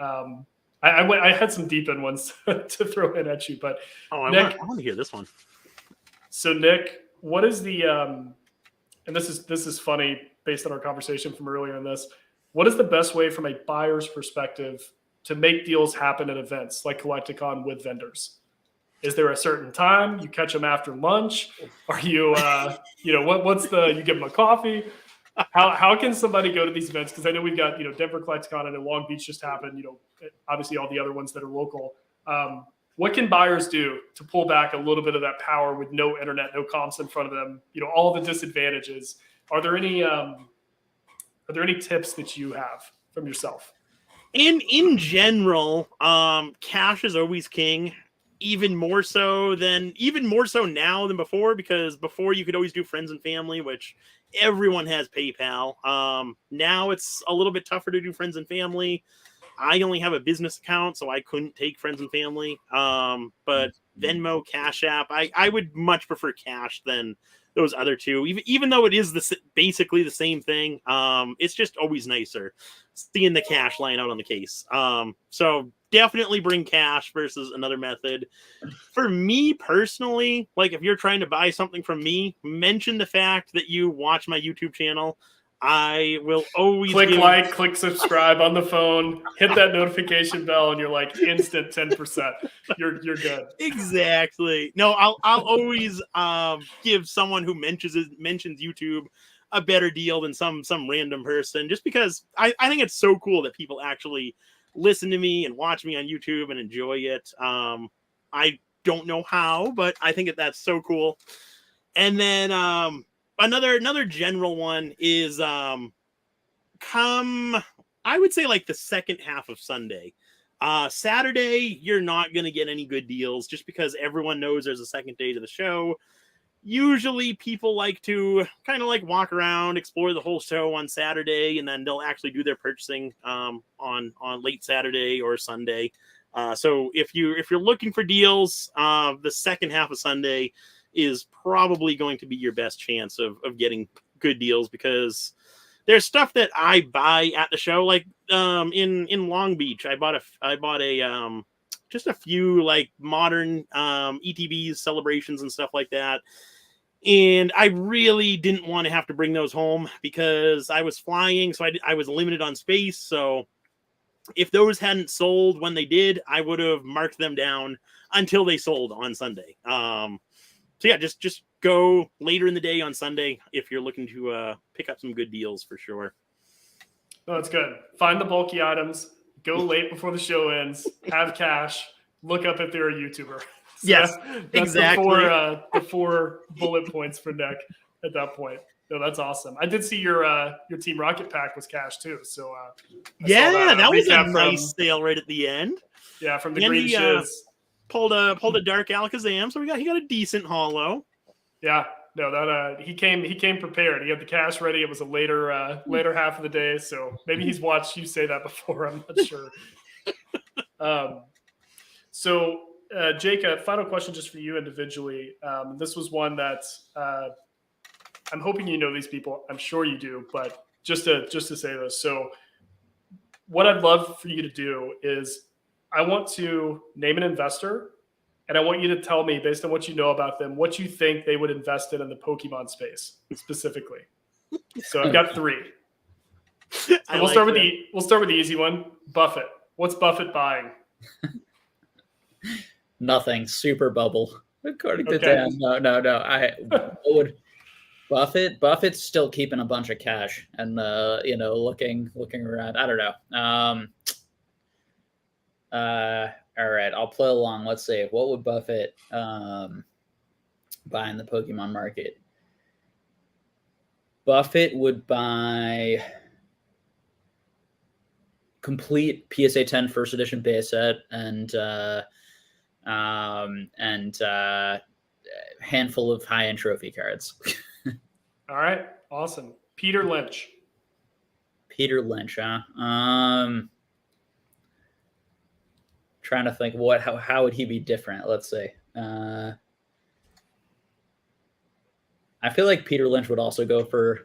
I had some deep end ones to throw in at you, but I want to hear this one. So Nick, what is the and this is funny based on our conversation from earlier in this. What is the best way from a buyer's perspective to make deals happen at events like Collecticon with vendors? Is there a certain time you catch them after lunch? Are you, what's you give them a coffee? How can somebody go to these events? Because I know we've got, Denver Collecticon and Long Beach just happened, obviously all the other ones that are local. What can buyers do to pull back a little bit of that power with no internet, no comps in front of them, all the disadvantages? Are there any tips that you have from yourself? In general, cash is always king. Even more so now than before, because before you could always do friends and family, which everyone has PayPal. Now it's a little bit tougher to do friends and family. I only have a business account, so I couldn't take friends and family. But Venmo, Cash App, I would much prefer cash than those other two, even though it is basically the same thing. It's just always nicer seeing the cash line out on the case. So definitely bring cash versus another method. For me personally, like if you're trying to buy something from me, mention the fact that you watch my YouTube channel. I will always click subscribe on the phone, hit that notification bell, and you're like instant 10%. You're good. Exactly. No, I'll always give someone who mentions YouTube a better deal than some random person, just because I think it's so cool that people actually listen to me and watch me on YouTube and enjoy it. I don't know how, but I think that's so cool. And then another general one is I would say like the second half of Sunday. Saturday, you're not going to get any good deals just because everyone knows there's a second day to the show. usually people like to kind of like walk around, explore the whole show on Saturday, and then they'll actually do their purchasing on late Saturday or Sunday. So if you're looking for deals, the second half of Sunday is probably going to be your best chance of getting good deals, because there's stuff that I buy at the show. Like in Long Beach, I bought a just a few like modern ETBs, celebrations and stuff like that. And I really didn't want to have to bring those home because I was flying, so I was limited on space. So if those hadn't sold when they did, I would have marked them down until they sold on Sunday. So yeah, just go later in the day on Sunday if you're looking to pick up some good deals for sure. Oh, that's good. Find the bulky items, go late before the show ends, have cash, look up if they're a YouTuber. So yes, that's exactly. The four bullet points for Nick at that point. No, that's awesome. I did see your Team Rocket pack was cash too. So that was a nice sale right at the end. Yeah, from the Green Shiz. Pulled a Dark Alakazam, so he got a decent holo. Yeah, no, that he came prepared. He had the cash ready. It was a later half of the day, so maybe he's watched you say that before. I'm not sure. So Jake, a final question just for you individually. This was one that I'm hoping you know these people. I'm sure you do, but just to say this. So what I'd love for you to do is I want to name an investor, and I want you to tell me, based on what you know about them, what you think they would invest in the Pokemon space specifically. So I've got 3. So we'll start with the easy one. Buffett. What's Buffett buying? Nothing. Super bubble. According to Dan. No. Buffett's still keeping a bunch of cash and looking around. I don't know. All right, I'll play along. Let's see. What would Buffett buy in the Pokemon market? Buffett would buy complete PSA 10 first edition base set and handful of high-end trophy cards. All right, awesome. Peter Lynch, huh? Trying to think how would he be different? Let's see. I feel like Peter Lynch would also go for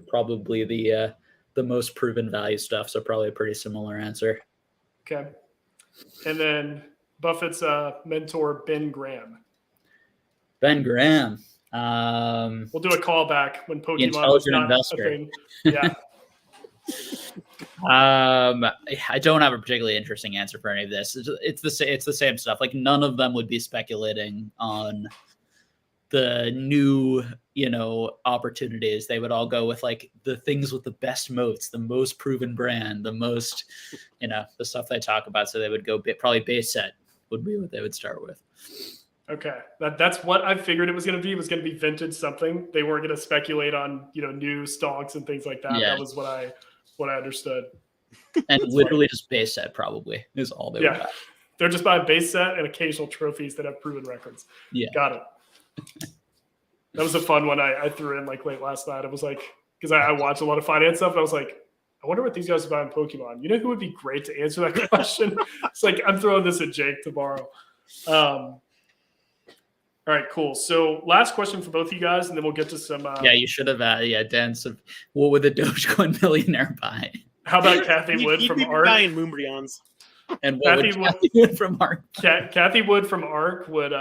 probably the most proven value stuff, so probably a pretty similar answer. Okay. And then Buffett's mentor, Ben Graham. We'll do a callback when Pokemon was not investor. A thing. Yeah. I don't have a particularly interesting answer for any of this. It's the same stuff. Like none of them would be speculating on the new, opportunities. They would all go with like the things with the best moats, the most proven brand, the most, the stuff they talk about. So they would go probably base set would be what they would start with. Okay, that's what I figured it was going to be. It was going to be vintage something. They weren't going to speculate on new stonks and things like that. Yeah. That was what I understood. And literally just base set probably is all they would buy. They're just buying base set and occasional trophies that have proven records. Yeah, got it. That was a fun one I threw in like late last night. I was like, because I watch a lot of finance stuff, and I was like, I wonder what these guys are buying Pokemon. You know who would be great to answer that question? It's like I'm throwing this at Jake tomorrow. All right, cool. So last question for both of you guys, and then we'll get to some. You should have. Dan. So what would the Dogecoin millionaire buy? How about Kathy Wood from ARC? Buying Moonbreons. And what Kathy Wood from ARC? Kathy Wood from ARC would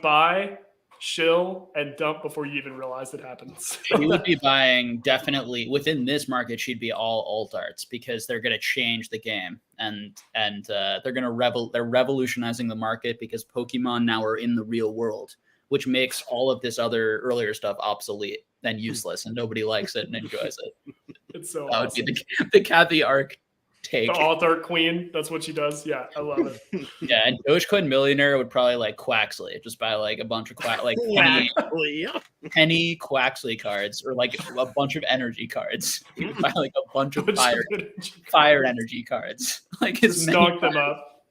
buy, shill, and dump before you even realize it happens. She would be buying definitely within this market. She'd be all alt arts because they're going to change the game and they're going to they're revolutionizing the market because Pokemon now are in the real world, which makes all of this other earlier stuff obsolete and useless, and nobody likes it and enjoys it. It's so that awesome. Would be the Kathy ARC take. The alt art queen. That's what she does. Yeah, I love it. Yeah, and Dogecoin millionaire would probably like Quaxley, just buy like a bunch of penny Quaxley cards, or like a bunch of energy cards. Buy like a bunch of fire energy cards. Like stock them up.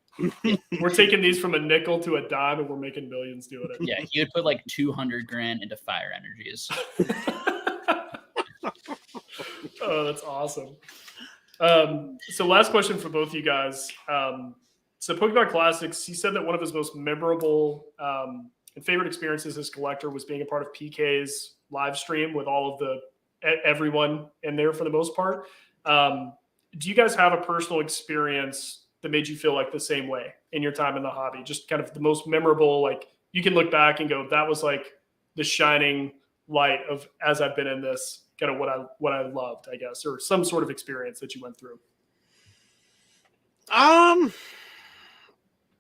We're taking these from a nickel to a dime, and we're making millions doing it. Yeah, he would put like 200 grand into fire energies. Oh, that's awesome. So last question for both you guys. So Pokemon Classics, he said that one of his most memorable and favorite experiences as a collector was being a part of PK's live stream with all of everyone in there for the most part. Do you guys have a personal experience that made you feel like the same way in your time in the hobby? Just kind of the most memorable, like you can look back and go, that was like the shining light of as I've been in this, kind of what I loved, I guess, or some sort of experience that you went through.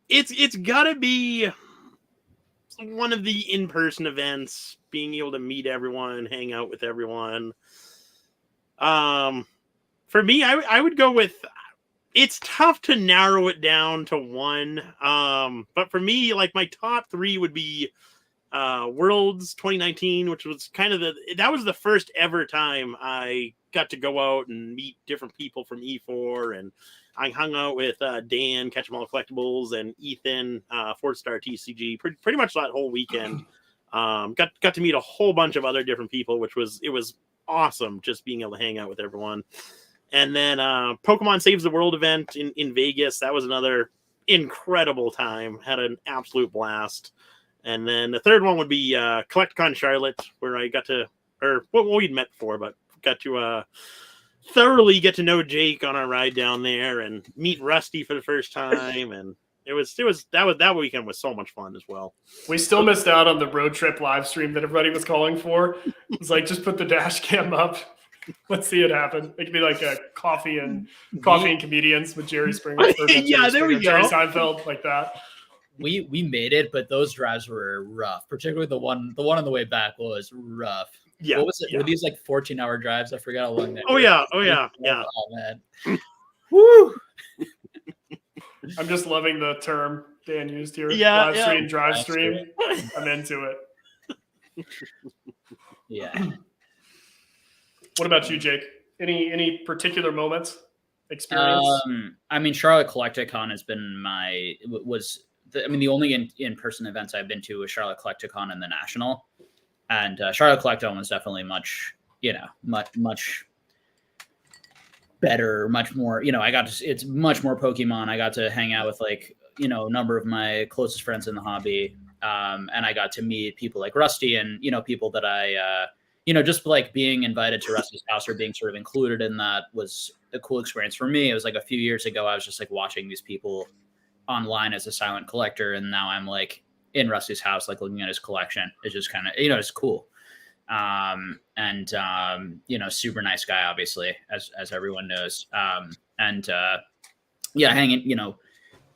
It's gotta be one of the in-person events, being able to meet everyone, hang out with everyone. For me, I would go with, it's tough to narrow it down to one. But for me, like my top three would be Worlds 2019, which was kind of that was the first ever time I got to go out and meet different people from E4, and I hung out with Dan, Catch 'em All Collectibles, and Ethan, 4-Star TCG, pretty much that whole weekend. Got to meet a whole bunch of other different people, it was awesome just being able to hang out with everyone. And then Pokemon Saves the World event in Vegas, that was another incredible time. Had an absolute blast. And then the third one would be CollectCon Charlotte, where I got to, or well, we'd met before, but got to thoroughly get to know Jake on our ride down there and meet Rusty for the first time. And that weekend was so much fun as well. We still missed out on the road trip live stream that everybody was calling for. It was like, just put the dash cam up. Let's see it happen. It could be like a coffee and comedians with Jerry Springer. Yeah, there we go. Jerry Seinfeld, like that. We made it, but those drives were rough. Particularly the one on the way back was rough. Yeah. What was it? Yeah. Were these like 14-hour drives? I forgot how long that was. Oh yeah. Oh man. Woo! I'm just loving the term Dan used here. Yeah. Live stream, drive stream. I'm into it. Yeah. What about you, Jake? Any particular moments, experience? I mean, Charlotte Collecticon has been the only in-person events I've been to was Charlotte Collecticon and the National. And Charlotte Collecticon was definitely much better, much more, it's much more Pokemon. I got to hang out with a number of my closest friends in the hobby. And I got to meet people like Rusty and, people that I, just like being invited to Rusty's house or being sort of included in that was a cool experience for me. It was like a few years ago, I was just like watching these people online as a silent collector. And now I'm like in Rusty's house, like looking at his collection. It's just kind of, it's cool. Super nice guy, obviously, as everyone knows. Hanging,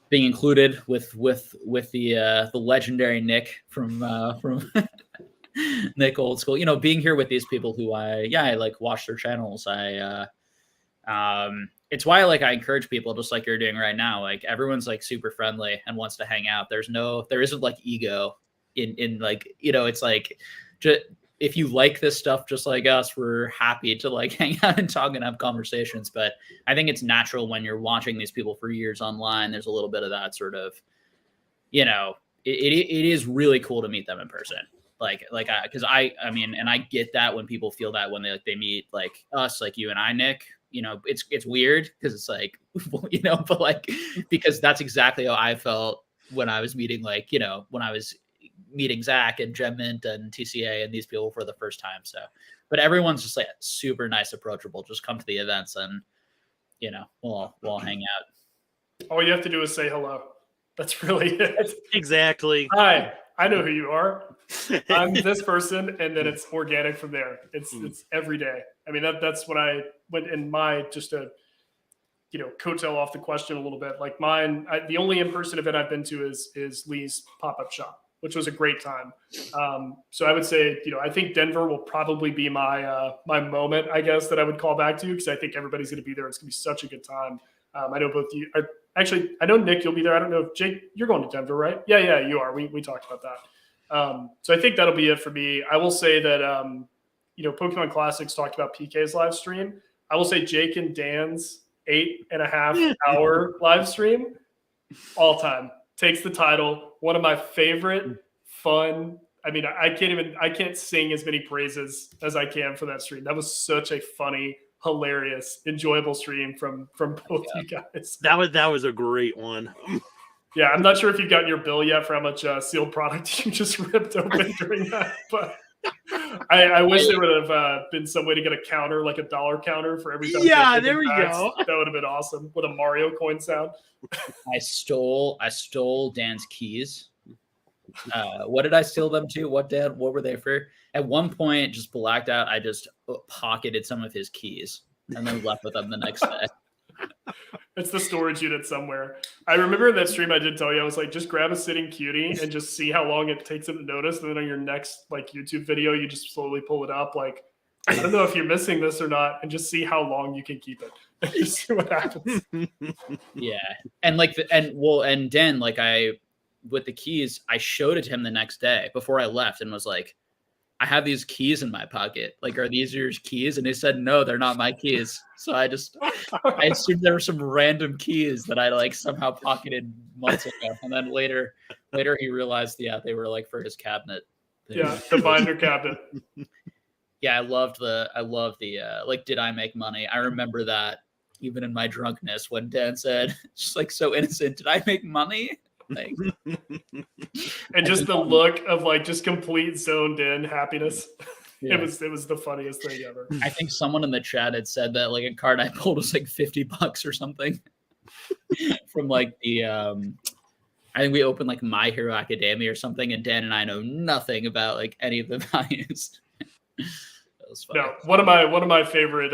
being included with the legendary Nick from Nick Old Skool, being here with these people who I like watch their channels. It's why I encourage people, just like you're doing right now. Like everyone's like super friendly and wants to hang out. There isn't like ego in like, it's like, just, if you like this stuff, just like us, we're happy to like hang out and talk and have conversations. But I think it's natural when you're watching these people for years online, there's a little bit of that sort of, it is really cool to meet them in person. Because I mean, and I get that when people feel that when they meet like us, like you and I, Nick, it's weird because it's like, but like, because that's exactly how I felt when I was meeting, when I was meeting Zach and Gem Mint and TCA and these people for the first time. So, but everyone's just like super nice, approachable. Just come to the events and, we'll all hang out. All you have to do is say hello. That's really it. Exactly. Hi, I know who you are. I'm this person, and then it's organic from there. It's every day. I mean, that's what I went in my, just to, coattail off the question a little bit. Like mine, the only in-person event I've been to is Lee's pop-up shop, which was a great time. So I would say, I think Denver will probably be my my moment, I guess, that I would call back to, because I think everybody's going to be there. It's going to be such a good time. I know both you. Actually, I know Nick, you'll be there. I don't know if Jake, you're going to Denver, right? Yeah, you are. We talked about that. So I think that'll be it for me. I will say that, Pokemon Classics talked about PK's live stream. I will say Jake and Dan's 8.5 hour live stream All time. Takes the title. One of my favorite fun. I mean, I can't sing as many praises as I can for that stream. That was such a funny, hilarious, enjoyable stream from both you guys. That was a great one. Yeah, I'm not sure if you've gotten your bill yet for how much sealed product you just ripped open during that, but I wish there would have been some way to get a counter, like a dollar counter for every time. Yeah, there we go. That would have been awesome with a Mario coin sound. I stole Dan's keys. What did I steal them to? What were they for? At one point, just blacked out. I just pocketed some of his keys and then left with them the next day. It's the storage unit somewhere. I remember in that stream I did tell you, I was like, just grab a sitting cutie and just see how long it takes him to notice. And then on your next like YouTube video, you just slowly pull it up. Like, I don't know if you're missing this or not, and just see how long you can keep it. And just see what happens. Yeah. And like and Dan, like with the keys, I showed it to him the next day before I left and was like, I have these keys in my pocket. Like, are these your keys? And he said, no, they're not my keys. So I assumed there were some random keys that I like somehow pocketed months ago. And then later he realized, yeah, they were like for his cabinet. Yeah, the binder cabinet. Yeah, I loved the like, did I make money? I remember that even in my drunkenness when Dan said, just like so innocent, did I make money? Like, and just the look of like just complete zoned in happiness. Yeah. It was the funniest thing ever. I think someone in the chat had said that like a card I pulled was like $50 or something from like the I think we opened like My Hero Academia or something, and Dan and I know nothing about like any of the values. That was funny. No, one of my favorite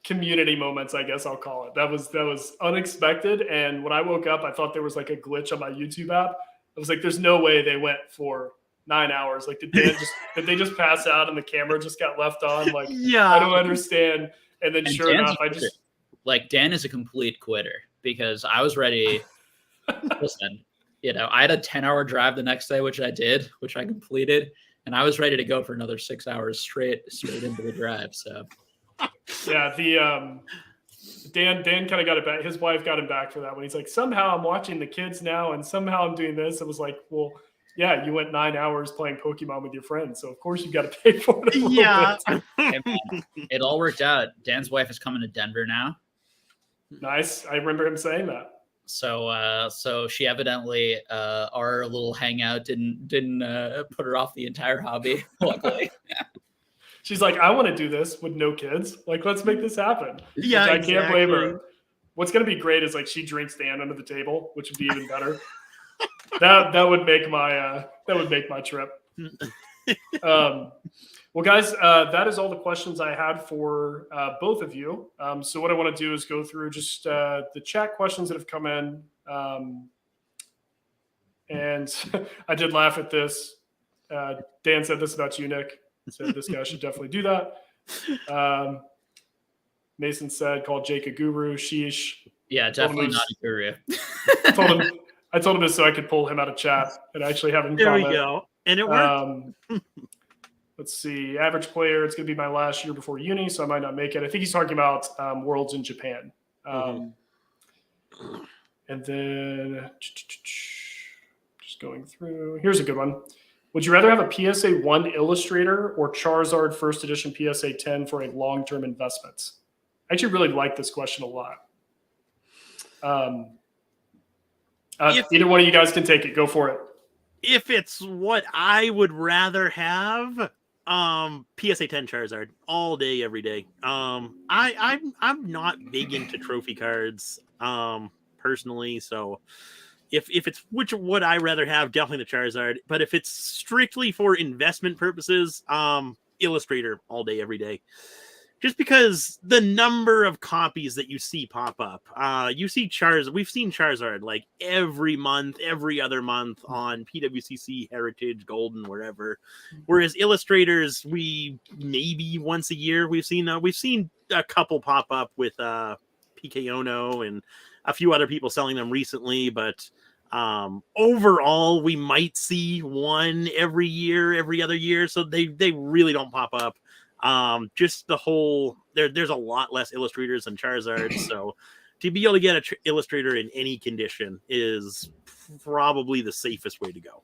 community moments, I guess I'll call it. That was unexpected, and when I woke up, I thought there was like a glitch on my YouTube app. I was like, "There's no way they went for 9 hours. Like, did they just pass out and the camera just got left on? Like, yeah, I don't understand." And then sure enough, Dan is a complete quitter because I was ready. Listen, I had a 10-hour drive the next day, which I completed, and I was ready to go for another 6 hours straight into the drive. So. Yeah, Dan kind of got it back. His wife got him back for that one. He's like, somehow I'm watching the kids now, and somehow I'm doing this. It was like, well, yeah, you went 9 hours playing Pokemon with your friends, so of course you got to pay for it. Yeah, it all worked out. Dan's wife is coming to Denver now. Nice. I remember him saying that. So she evidently our little hangout didn't put her off the entire hobby. Luckily. She's like, I want to do this with no kids. Like, let's make this happen. Yeah, I can't blame her. What's going to be great is like she drinks Dan under the table, which would be even better. that would make my trip. Well, guys, that is all the questions I had for both of you. So what I want to do is go through just the chat questions that have come in. And I did laugh at this. Dan said this about you, Nick. Said this guy should definitely do that. Mason said, called Jake a guru. Sheesh. Yeah, definitely not a guru. I told him this so I could pull him out of chat and actually have him there comment. We go. And it worked. Let's see. Average player. It's going to be my last year before uni, so I might not make it. I think he's talking about Worlds in Japan. And then just going through. Here's a good one. Would you rather have a PSA 1 Illustrator or Charizard First Edition PSA 10 for a long-term investment? I actually really like this question a lot. Either one of you guys can take it. Go for it. If it's what I would rather have, PSA 10 Charizard all day, every day. I'm not big into trophy cards, personally, so. If it's what I rather have, definitely the Charizard. But if it's strictly for investment purposes, Illustrator all day, every day. Just because the number of copies that you see pop up, you see Charizard. We've seen Charizard like every month, every other month on PWCC, Heritage, Golden, wherever. Whereas Illustrators, we maybe once a year we've seen a couple pop up with PK and a few other people selling them recently, but overall we might see one every year, every other year, so they really don't pop up. Just the whole there's a lot less Illustrators than Charizard, so to be able to get a Illustrator in any condition is probably the safest way to go.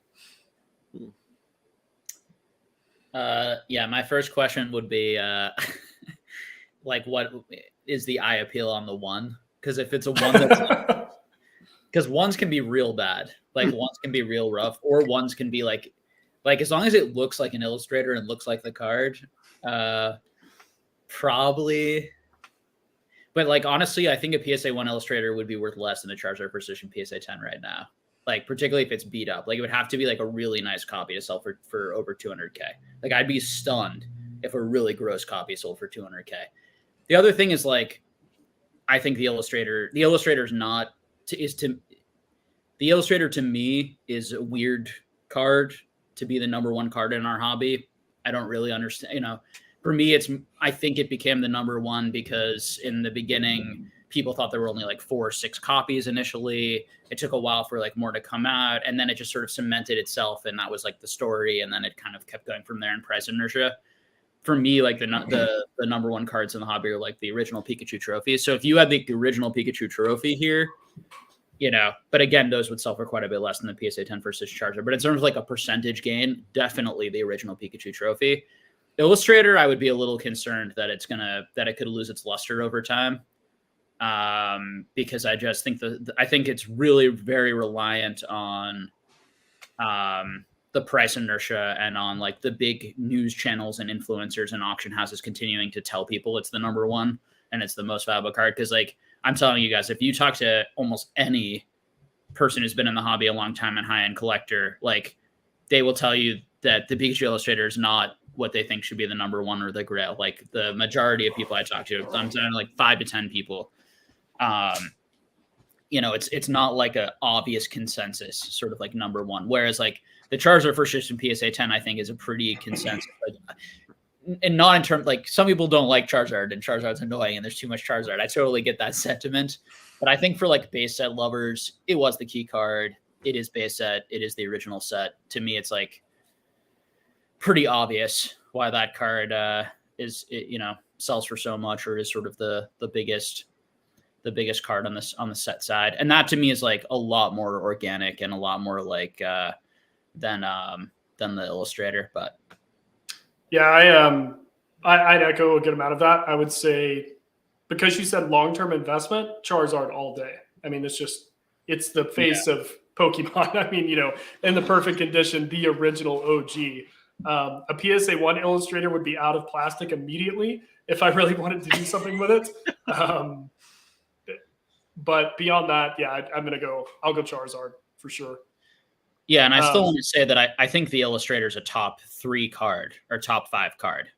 Yeah, my first question would be like, what is the eye appeal on the one? Because if it's a one that's because ones can be real bad, like ones can be real rough, or ones can be like as long as it looks like an Illustrator and looks like the card, probably. But like honestly, I think a PSA 1 Illustrator would be worth less than a Charizard Precision PSA 10 right now. Like particularly if it's beat up. Like it would have to be like a really nice copy to sell for over 200K. Like I'd be stunned if a really gross copy sold for 200K. The other thing is like, I think the Illustrator to me is a weird card to be the number one card in our hobby. I don't really understand, you know. For me, I think it became the number one because in the beginning, people thought there were only like 4 or 6 copies initially. It took a while for like more to come out, and then it just sort of cemented itself, and that was like the story, and then it kind of kept going from there in price inertia. For me, like the number one cards in the hobby are like the original Pikachu trophy. So if you had the original Pikachu trophy here, you know, but again, those would sell for quite a bit less than the PSA 10 versus Charizard. But in terms of like a percentage gain, definitely the original Pikachu trophy. Illustrator, I would be a little concerned that it could lose its luster over time, because I just think I think it's really very reliant on the price inertia and on like the big news channels and influencers and auction houses continuing to tell people it's the number one and it's the most valuable card. Because like I'm telling you guys, if you talk to almost any person who's been in the hobby a long time and high-end collector, like they will tell you that the Pikachu Illustrator is not what they think should be the number one or the grail. Like the majority of people I talk to, I'm saying like 5 to 10 people, you know, it's not like a obvious consensus sort of like number one. Whereas like the Charizard first edition PSA 10, I think is a pretty consensus. And not in terms, like some people don't like Charizard and Charizard's annoying and there's too much Charizard. I totally get that sentiment. But I think for like base set lovers, it was the key card. It is base set. It is the original set. To me, it's like pretty obvious why that card sells for so much, or is sort of the biggest card on the set side. And that to me is like a lot more organic and a lot more like than the Illustrator. But yeah, I'd echo a good amount of that. I would say, because you said long-term investment, Charizard all day. I mean, it's the face of Pokemon. I mean, you know, in the perfect condition, the original OG. A PSA 1 Illustrator would be out of plastic immediately if I really wanted to do something with it. But beyond that, yeah, I'll go Charizard for sure. Yeah, and I still want to say that I think the Illustrator is a top 3 card or top 5 card.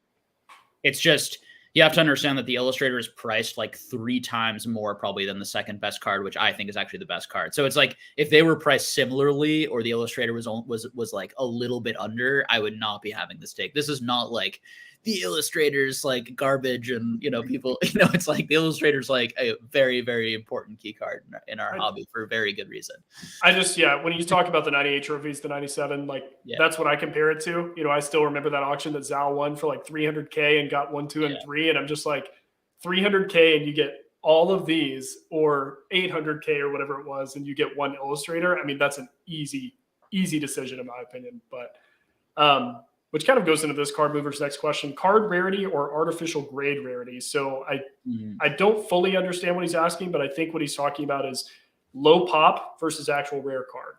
It's just, you have to understand that the Illustrator is priced like 3 times more probably than the second best card, which I think is actually the best card. So it's like if they were priced similarly, or the Illustrator was like a little bit under, I would not be having this take. This is not like the Illustrator's like garbage, and you know, people, you know, it's like the Illustrator's like a very, very important key card in our hobby for a very good reason. When you talk about the 98 trophies, the 97, that's what I compare it to. You know, I still remember that auction that Zal won for like 300K and got 1, 2, and 3. And I'm just like, 300K and you get all of these, or 800K or whatever it was, and you get 1 Illustrator. I mean, that's an easy decision in my opinion. But, which kind of goes into this card mover's next question: card rarity or artificial grade rarity. So I don't fully understand what he's asking, but I think what he's talking about is low pop versus actual rare card.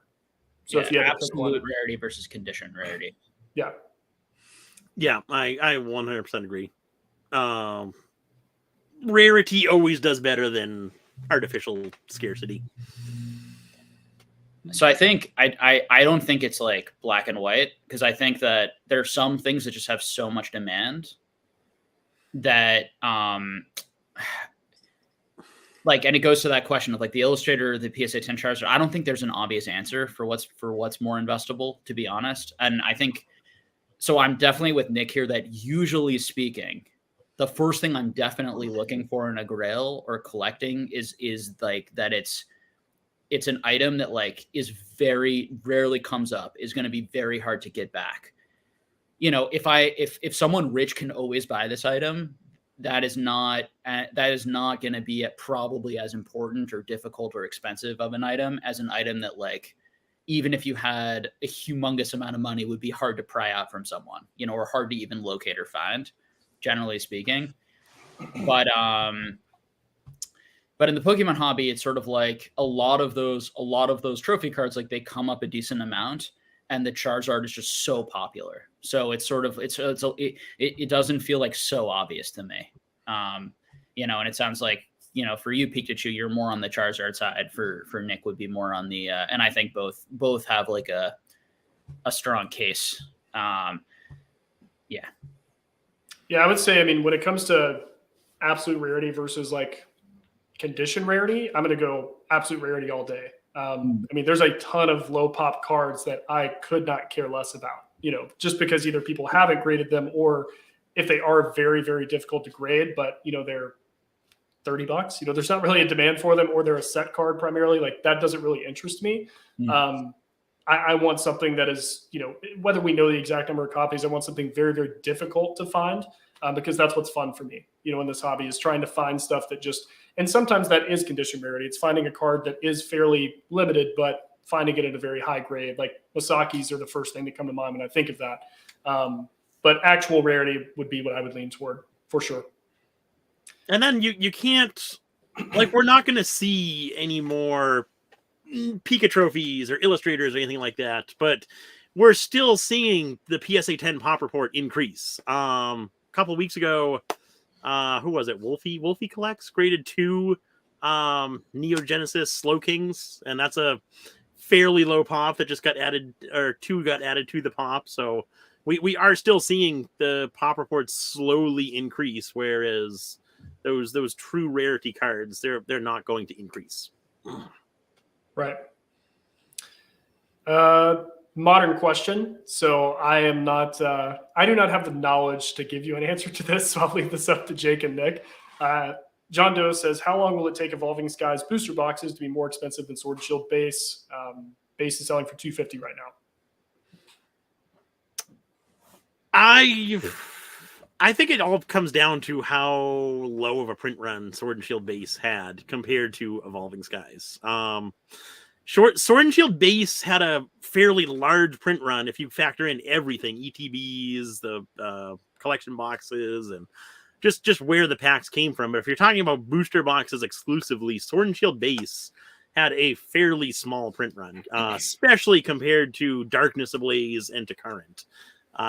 So if you had absolute rarity versus condition rarity. Yeah. Yeah, I 100% agree. Rarity always does better than artificial scarcity. So I think I don't think it's like black and white, because I think that there are some things that just have so much demand that like, and it goes to that question of like the Illustrator, the PSA 10 Charizard. I don't think there's an obvious answer for what's more investable, to be honest. And I think so. I'm definitely with Nick here that usually speaking, the first thing I'm definitely looking for in a grail or collecting is like that it's an item that like is very rarely comes up, is going to be very hard to get back. You know, if someone rich can always buy this item, that is not going to be probably as important or difficult or expensive of an item as an item that, like, even if you had a humongous amount of money, would be hard to pry out from someone, you know, or hard to even locate or find, generally speaking. But in the Pokemon hobby, it's sort of like a lot of those trophy cards, like, they come up a decent amount, and the Charizard is just so popular. So it's sort of, it doesn't feel like so obvious to me. You know, and it sounds like, you know, for you, Pikachu, you're more on the Charizard side. For Nick would be more on the, and I think both have like a strong case. Yeah. Yeah, I would say, I mean, when it comes to absolute rarity versus like condition rarity, I'm going to go absolute rarity all day. I mean, there's a ton of low pop cards that I could not care less about, you know, just because either people haven't graded them, or if they are very, very difficult to grade, but, you know, they're $30, you know, there's not really a demand for them, or they're a set card primarily. Like, that doesn't really interest me. I want something that is, you know, whether we know the exact number of copies, I want something very, very difficult to find, because that's what's fun for me, you know, in this hobby, is trying to find stuff that just, and sometimes that is condition rarity. It's finding a card that is fairly limited, but finding it at a very high grade. Like, Masaki's are the first thing that come to mind when I think of that. But actual rarity would be what I would lean toward, for sure. And then you can't, like, we're not going to see any more Pika trophies or illustrators or anything like that, but we're still seeing the PSA 10 pop report increase. A couple of weeks ago, who was it? Wolfie Collects graded 2 Neo Genesis Slow Kings, and that's a fairly low pop that just got added, or 2 got added to the pop. So we are still seeing the pop reports slowly increase, whereas those true rarity cards, they're not going to increase. Right. Modern question. So I am not, I do not have the knowledge to give you an answer to this, so I'll leave this up to Jake and Nick. John Doe says, how long will it take Evolving Skies booster boxes to be more expensive than Sword and Shield base? Base is selling for $250 right now. I think it all comes down to how low of a print run Sword and Shield base had compared to Evolving Skies. Sword and Shield base had a fairly large print run if you factor in everything, ETBs, the collection boxes, and just where the packs came from. But if you're talking about booster boxes exclusively, Sword and Shield base had a fairly small print run, especially compared to Darkness Ablaze and to Current.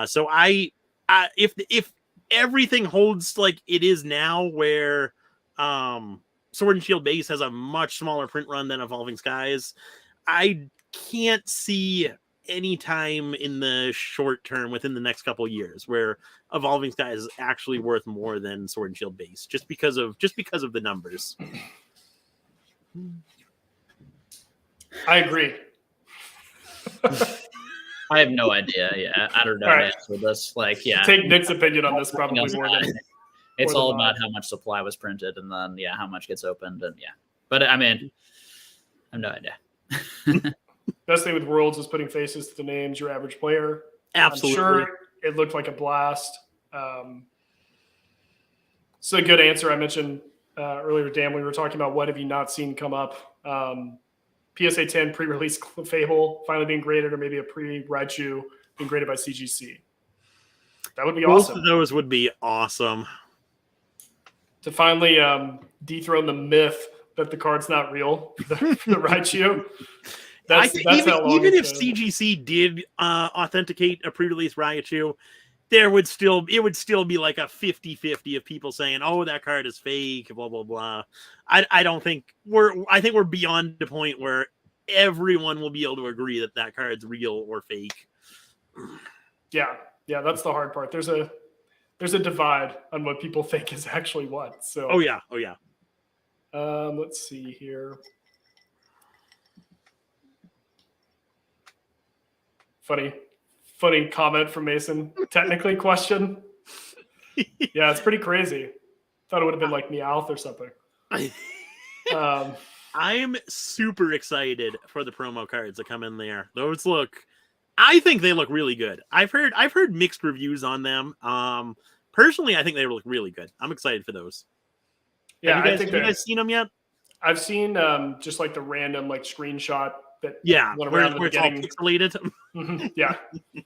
So if everything holds like it is now, where Sword and Shield base has a much smaller print run than Evolving Skies, I can't see any time in the short term within the next couple of years where Evolving Skies is actually worth more than Sword and Shield base, just because of the numbers. I agree. I have no idea. Yeah, I don't know how to answer this. Like, yeah, take Nick's opinion on this probably more than. It's all about how much supply was printed, and then how much gets opened, and But I mean, I have no idea. Best thing with Worlds is putting faces to the names. Your average player. Absolutely. I'm sure it looked like a blast. So a good answer. I mentioned earlier, Dan, we were talking about what have you not seen come up. PSA 10 pre-release Fable finally being graded, or maybe a pre-Raichu being graded by CGC. That would be awesome. Both of those would be awesome. To finally dethrone the myth that the card's not real for the Raichu. Even if CGC did authenticate a pre-release Raichu, it would still be like a 50-50 of people saying, "Oh, that card is fake," blah blah blah. I think we're beyond the point where everyone will be able to agree that card's real or fake. Yeah, that's the hard part. There's a divide on what people think is actually what. So oh yeah. Let's see here. Funny comment from Mason. Technically question. Yeah, it's pretty crazy. Thought it would have been like Meowth or something. I'm super excited for the promo cards that come in there. I think they look really good. I've heard mixed reviews on them. Personally, I think they look really good. I'm excited for those. Yeah, have you guys seen them yet? I've seen just like the random like screenshot that went where around the it's all beginning. pixelated. Yeah,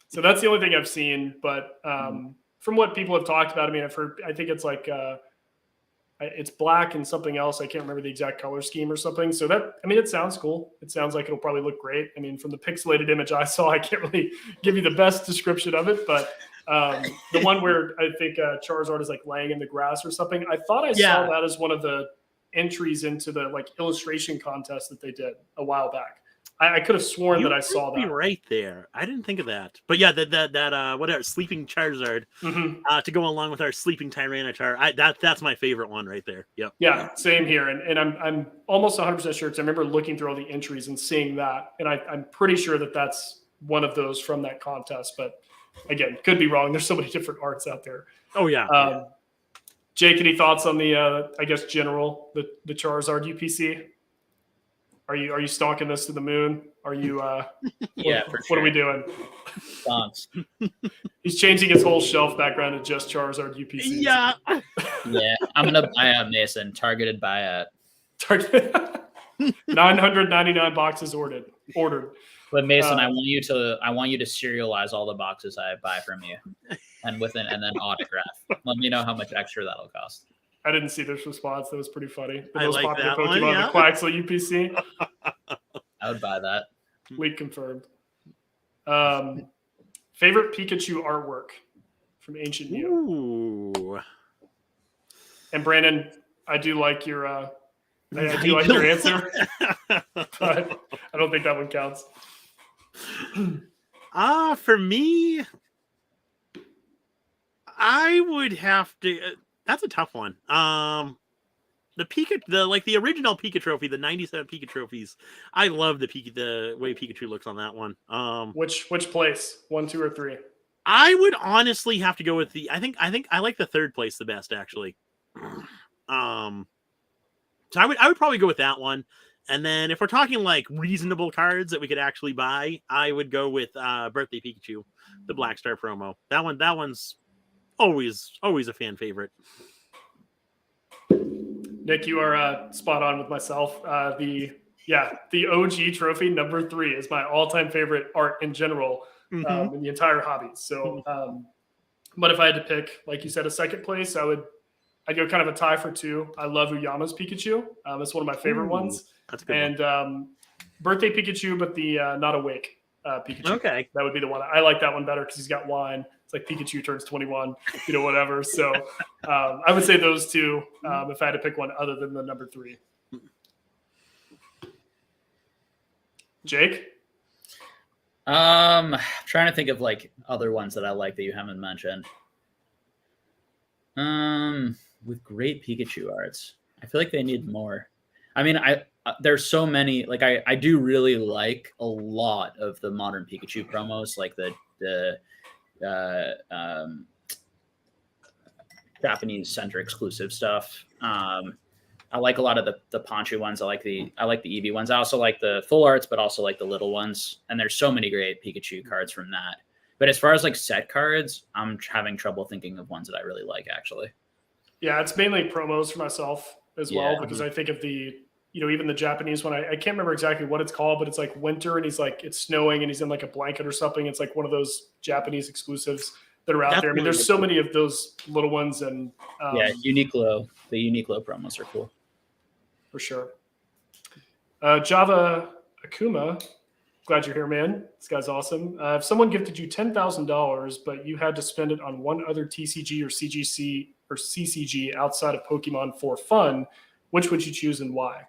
so that's the only thing I've seen. But from what people have talked about, I mean, I've heard. I think it's like it's black and something else. I can't remember the exact color scheme or something. So that, I mean, it sounds cool. It sounds like it'll probably look great. I mean, from the pixelated image I saw, I can't really give you the best description of it, but the one where I think Charizard is like laying in the grass or something. I thought I saw that as one of the entries into the like illustration contest that they did a while back. I could have sworn that I saw that. Right there. I didn't think of that. But yeah, that whatever, sleeping Charizard to go along with our sleeping Tyranitar. That's my favorite one right there. Yep. Yeah, same here. And I'm almost 100% sure because I remember looking through all the entries and seeing that. And I'm pretty sure that that's one of those from that contest. But again, could be wrong. There's so many different arts out there. Oh, yeah. Jake, any thoughts on the, I guess, the Charizard UPC? Are you stalking this to the moon? Are you? What are we doing? Stonks. He's changing his whole shelf background to just Charizard UPC. Yeah. Yeah, I'm gonna buy out Mason. Targeted buyout. 999 boxes ordered. But Mason, I want you to serialize all the boxes I buy from you, and then autograph. Let me know how much extra that'll cost. I didn't see this response. That was pretty funny. The I most like popular that Pokemon, one, yeah. the Quaxley UPC. I would buy that. Leak confirmed. Favorite Pikachu artwork from Ancient Mew. Ooh. And Brandon, I do like your answer, but I don't think that one counts. For me, I would have to. That's a tough one. The original Pika trophy, the 97 Pika trophies. I love the way Pikachu looks on that one. Which place? 1, 2, or 3? I would honestly have to go with I think I like the third place the best actually. So I would probably go with that one. And then if we're talking like reasonable cards that we could actually buy, I would go with Birthday Pikachu, the Black Star promo. That one's always a fan favorite. Nick, you are spot on with myself. The OG trophy number 3 is my all-time favorite art in general in the entire hobby. So, but if I had to pick, like you said, a second place, I'd go kind of a tie for 2. I love Uyama's Pikachu. It's one of my favorite ones. That's a good one. Birthday Pikachu, but the Not Awake Pikachu. Okay. That would be the one. I like that one better because he's got wine. It's like Pikachu turns 21, whatever. So I would say those two if I had to pick one other than the number 3. Jake? I'm trying to think of like other ones that I like that you haven't mentioned. With great Pikachu arts, I feel like they need more. I mean, there's so many. Like I do really like a lot of the modern Pikachu promos, like the Japanese center exclusive stuff. I like a lot of the Ponchu ones. I like the Eevee ones. I also like the full arts, but also like the little ones. And there's so many great Pikachu cards from that. But as far as like set cards, I'm having trouble thinking of ones that I really like actually. Yeah, it's mainly promos for myself as well, because I think of the, even the Japanese one, I can't remember exactly what it's called, but it's like winter and he's like, it's snowing and he's in like a blanket or something. It's like one of those Japanese exclusives that are out there. I mean, there's so many of those little ones and Uniqlo. The Uniqlo promos are cool. For sure. Java Akuma, glad you're here, man. This guy's awesome. If someone gifted you $10,000, but you had to spend it on one other TCG or CCG outside of Pokemon for fun, which would you choose and why?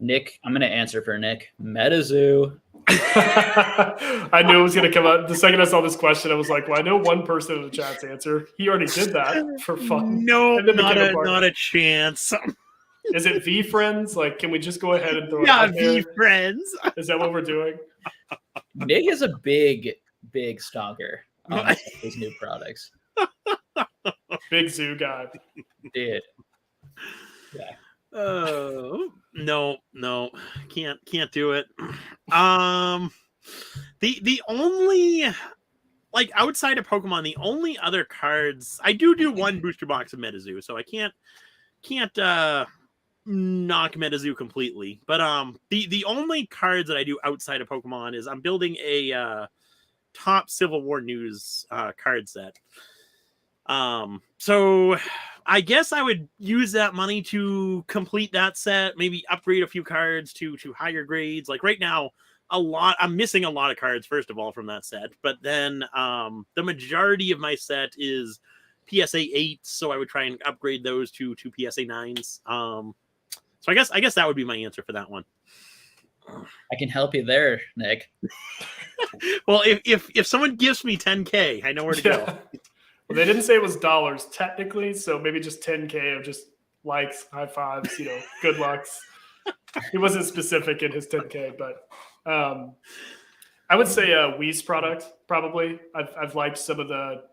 Nick, I'm going to answer for Nick. MetaZoo. I knew it was going to come up. The second I saw this question, I was like, well, I know one person in the chat's answer. He already did that for fun. No, not a chance. Is it V Friends? Like, can we just go ahead and throw it out there? V Friends. Is that what we're doing? Nick is a big stalker on these new products. Big zoo guy. Dude. Yeah. Oh, no, can't do it. The only like outside of Pokemon, the only other cards I do one booster box of MetaZoo, so I can't knock MetaZoo completely. But the only cards that I do outside of Pokemon is I'm building a top Civil War news card set. So I guess I would use that money to complete that set, maybe upgrade a few cards to higher grades. Like right now, I'm missing a lot of cards, first of all, from that set. But then the majority of my set is PSA 8s, so I would try and upgrade those to PSA 9s. So I guess that would be my answer for that one. I can help you there, Nick. Well, if someone gives me 10K, I know where to go. Well, they didn't say it was dollars technically, so maybe just 10K of just likes, high fives, good lucks. He wasn't specific in his 10K, but I would say a Whis product probably. I've liked some of the.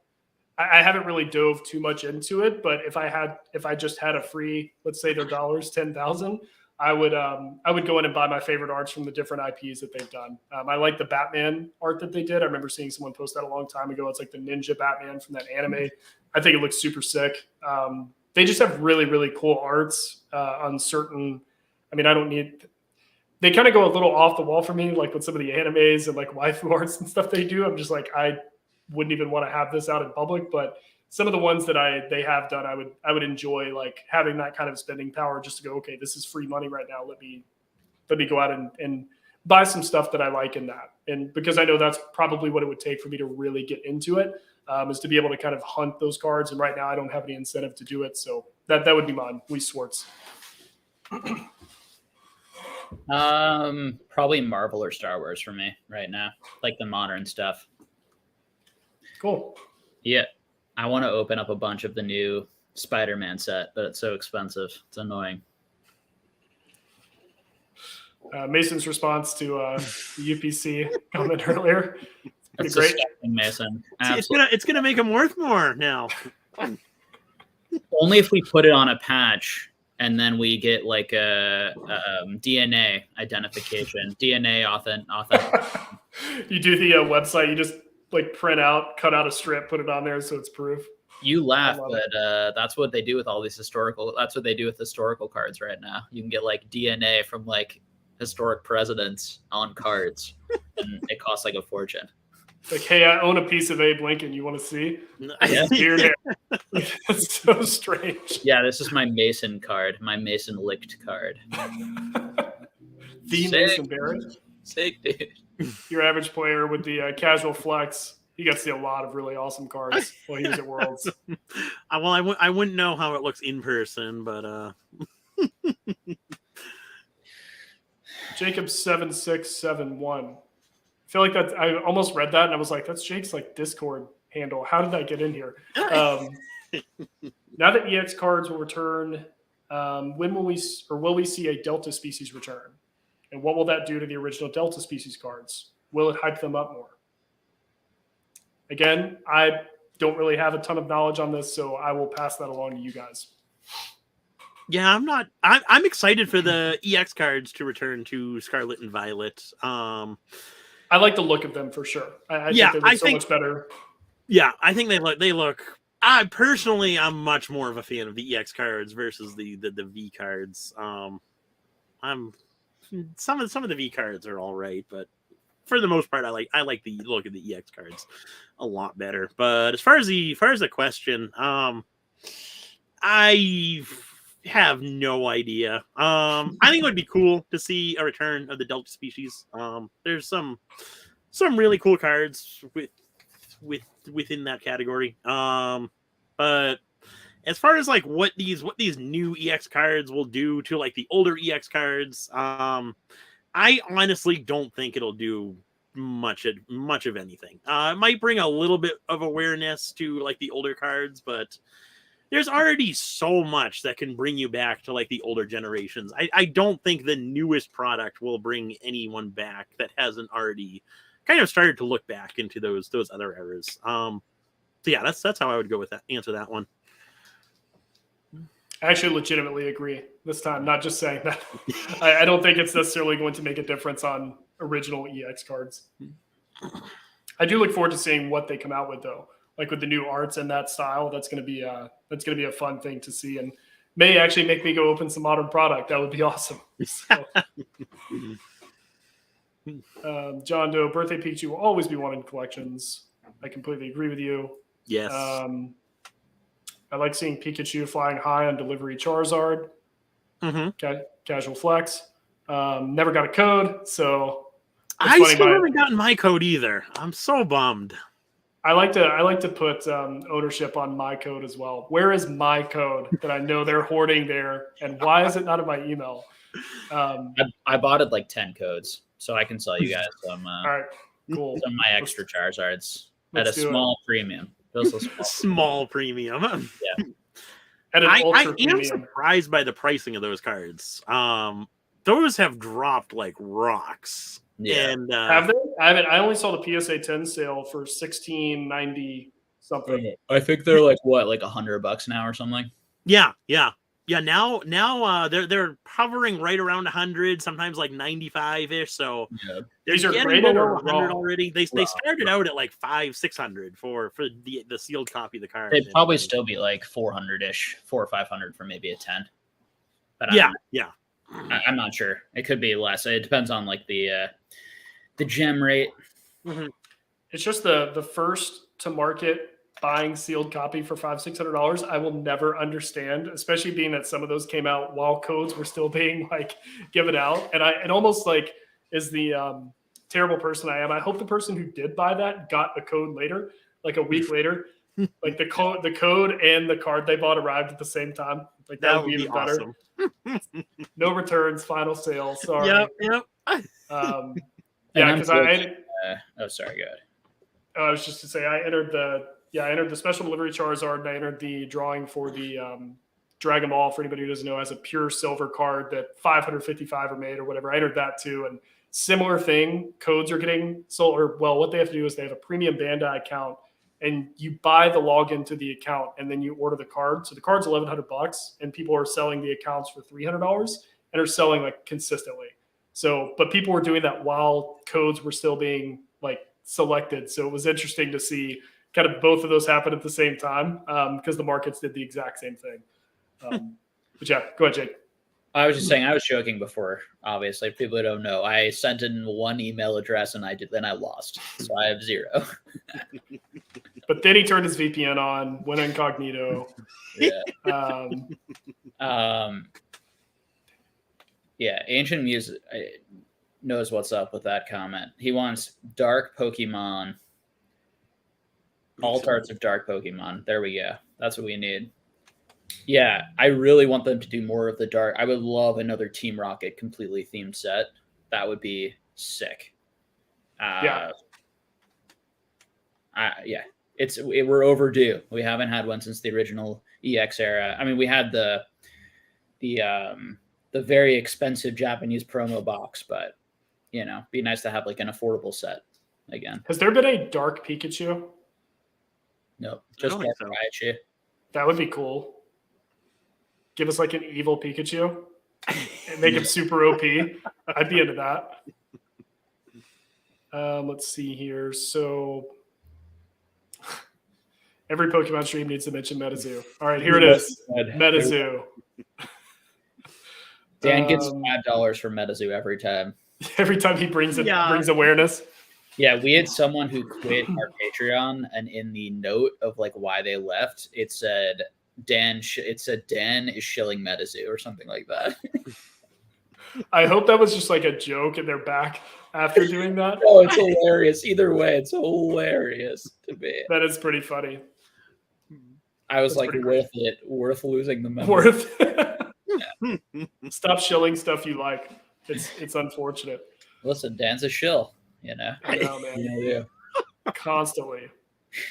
I haven't really dove too much into it, but if I just had a free, let's say they're dollars, 10,000, I would go in and buy my favorite arts from the different IPs that they've done. I like the Batman art that they did. I remember seeing someone post that a long time ago. It's like the Ninja Batman from that anime. I think it looks super sick. They just have really, really cool arts on certain. I mean, I don't need. They kind of go a little off the wall for me, like with some of the animes and like waifu arts and stuff they do. I'm just like, I wouldn't even want to have this out in public, but some of the ones that they have done, I would enjoy like having that kind of spending power just to go, okay, this is free money right now. Let me go out and buy some stuff that I like in that. And because I know that's probably what it would take for me to really get into it, is to be able to kind of hunt those cards. And right now I don't have any incentive to do it. So that would be mine. Whis Swartz. Probably Marvel or Star Wars for me right now, like the modern stuff. Cool. Yeah. I want to open up a bunch of the new Spider-Man set, but it's so expensive. It's annoying. Mason's response to the UPC comment earlier. That's great, Mason. It's gonna make him worth more now. Only if we put it on a patch and then we get like a DNA identification, DNA authentic. You do the website. You just like print out, cut out a strip, put it on there so it's proof. You laugh, but that's what they do with all these historical. That's what they do with historical cards right now. You can get like DNA from like historic presidents on cards, and it costs like a fortune. Like, hey, I own a piece of Abe Lincoln. You want to see? Yeah. Weird hair. That's so strange. Yeah, this is my Mason card, my Mason licked card. The Mason Barrett. Sick, dude. Your average player with the casual flex, he got to see a lot of really awesome cards while he was at Worlds. Well, I wouldn't know how it looks in person, but Jacob 7671. I feel like that. I almost read that and I was like, that's Jake's like Discord handle. How did that get in here? Now that EX cards will return, when will we see a Delta species return? And what will that do to the original Delta species cards? Will it hype them up more? Again, I don't really have a ton of knowledge on this, so I will pass that along to you guys. Yeah, I'm excited for the EX cards to return to Scarlet and Violet. I like the look of them for sure. I think they look much better. Yeah, I think they look. I personally, I'm much more of a fan of the EX cards versus the V cards. Some of the V cards are all right, but for the most part, I like the look of the EX cards a lot better. But as far as the question, I have no idea. I think it would be cool to see a return of the Delta species. There's some really cool cards within that category. But as far as like what these new EX cards will do to like the older EX cards, I honestly don't think it'll do much of anything. It might bring a little bit of awareness to like the older cards, but there's already so much that can bring you back to like the older generations. I don't think the newest product will bring anyone back that hasn't already kind of started to look back into those other eras. So yeah, that's how I would go with that. Answer that one. I actually legitimately agree this time, not just saying that. I don't think it's necessarily going to make a difference on original EX cards. I do look forward to seeing what they come out with, though. Like with the new arts and that style, that's going to be a fun thing to see, and may actually make me go open some modern product. That would be awesome. So, John Doe, birthday Pikachu will always be wanted in collections. I completely agree with you. Yes. I like seeing Pikachu flying high on delivery Charizard. Casual flex. Never got a code, so I still haven't gotten my code either. I'm so bummed. I like to put ownership on my code as well. Where is my code that I know they're hoarding there, and why is it not in my email? I bought it like 10 codes, so I can sell you guys some. All right, cool. Some of my extra Charizards at a small premium. Small premium. Yeah. I am surprised by the pricing of those cards. Those have dropped like rocks. Yeah. And, have they? I only saw the PSA 10 sale for $16.90 something. I think they're like what, like $100 now or something. Yeah. Now they're hovering right around 100, sometimes like 95-ish. So these are graded or 100 already. They started out at like 500-600 for the sealed copy of the card. They'd probably still be like 400-ish, 400 or 500 for maybe a 10. But I'm not sure. It could be less. It depends on like the gem rate. It's just the first to market buying sealed copy for $500-600. I will never understand, especially being that some of those came out while codes were still being like given out. And it almost like is the terrible person I am. I hope the person who did buy that got a code later, like a week later. Like the code and the card they bought arrived at the same time. Like that would be even awesome. Better. No returns, final sale. Sorry. Yep. Yeah, because sorry, go ahead. I was just to say I entered the special delivery Charizard, and I entered the drawing for the Dragon Ball. For anybody who doesn't know, as a pure silver card that 555 are made or whatever. I entered that too, and similar thing. Codes are getting sold. Or well, what they have to do is they have a premium Bandai account, and you buy the login to the account, and then you order the card. So the card's $1,100, and people are selling the accounts for $300, and are selling like consistently. So, but people were doing that while codes were still being like selected. So it was interesting to see kind of both of those happen at the same time because the markets did the exact same thing. But yeah, go ahead, Jake. I was just saying, I was joking before. Obviously, people who don't know, I sent in one email address and then I lost, so I have 0. But then he turned his VPN on, went incognito. Yeah. Yeah, Ancient Muse knows what's up with that comment. He wants dark Pokemon. All parts of dark Pokemon. There we go. That's what we need. Yeah, I really want them to do more of the dark. I would love another Team Rocket completely themed set. That would be sick. We're overdue. We haven't had one since the original EX era. I mean, we had the very expensive Japanese promo box, but be nice to have like an affordable set again. Has there been a dark Pikachu? No, just dark Raichu. That would be cool. Give us like an evil Pikachu and make him super OP. I'd be into that. Let's see here. So every Pokemon stream needs to mention METAZOO. All right, here it is. METAZOO. Dan gets $5 for METAZOO every time. Every time he brings awareness. Yeah, we had someone who quit our Patreon, and in the note of like why they left, it said Dan is shilling METAZOO or something like that. I hope that was just like a joke and they're back after doing that. Oh, it's hilarious. Either way, it's hilarious to me. That is pretty funny. I was like, worth losing the member. Worth. Stop shilling stuff you like. It's unfortunate. Listen, Dan's a shill, I know, man. Constantly.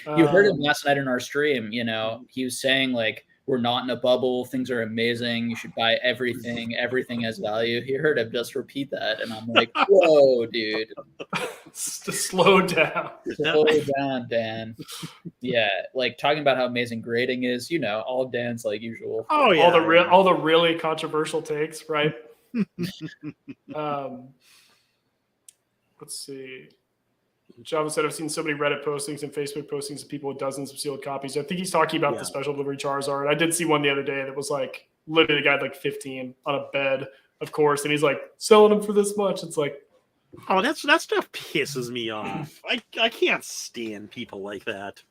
You heard him last night in our stream. He was saying like, we're not in a bubble. Things are amazing. You should buy everything. Everything has value. He heard him just repeat that. And I'm like, whoa, dude. Slow down. Slow down, Dan. Yeah. Like talking about how amazing grading is, all Dan's like usual. Oh, yeah. All the really controversial takes, right? Let's see. Java said, I've seen so many Reddit postings and Facebook postings of people with dozens of sealed copies. I think he's talking about the special delivery Charizard. I did see one the other day that was like, literally the guy had like 15 on a bed, of course. And he's like, selling them for this much. It's like, oh, that stuff pisses me off. I can't stand people like that.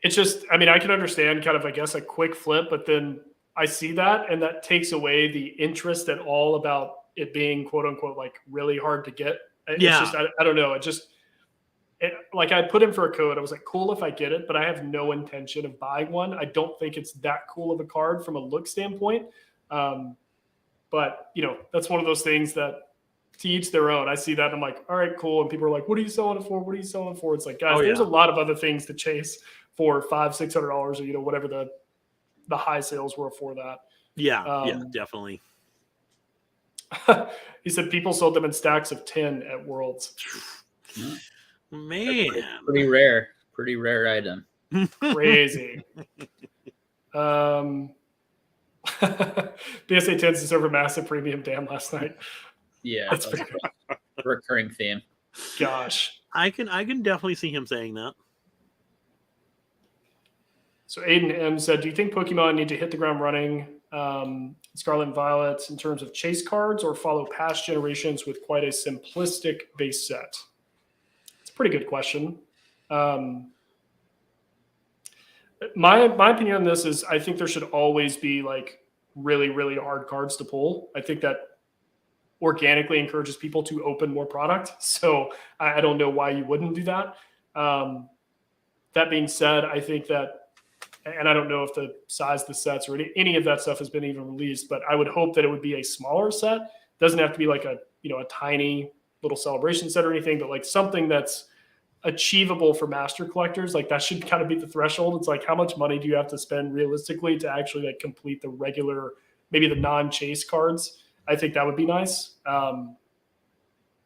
It's just, I mean, I can understand kind of, I guess, a quick flip, but then I see that and that takes away the interest at all about it being quote unquote like really hard to get. It's just, I don't know. Like I put in for a code. I was like, cool if I get it, but I have no intention of buying one. I don't think it's that cool of a card from a look standpoint. But that's one of those things that to each their own. I see that and I'm like, all right, cool. And people are like, what are you selling it for? What are you selling it for? It's like, guys, there's a lot of other things to chase for $500-$600 or whatever the high sales were for that. Yeah, definitely. He said people sold them in stacks of 10 at Worlds. Man, pretty rare item. Crazy. BSA 10s to serve a massive premium Dan last night. Yeah, that's a recurring theme. Gosh, I can definitely see him saying that. So Aiden M said, do you think Pokemon need to hit the ground running, Scarlet and Violet, in terms of chase cards, or follow past generations with quite a simplistic base set? It's a pretty good question. My opinion on this is I think there should always be like really, really hard cards to pull. I think that organically encourages people to open more product. So I don't know why you wouldn't do that. That being said, I think that, and I don't know if the size of the sets or any of that stuff has been even released, but I would hope that it would be a smaller set. It doesn't have to be like a tiny little celebration set or anything, but like something that's achievable for master collectors. Like that should kind of be the threshold. It's like, how much money do you have to spend realistically to actually like complete the regular, maybe the non-chase cards? I think that would be nice. That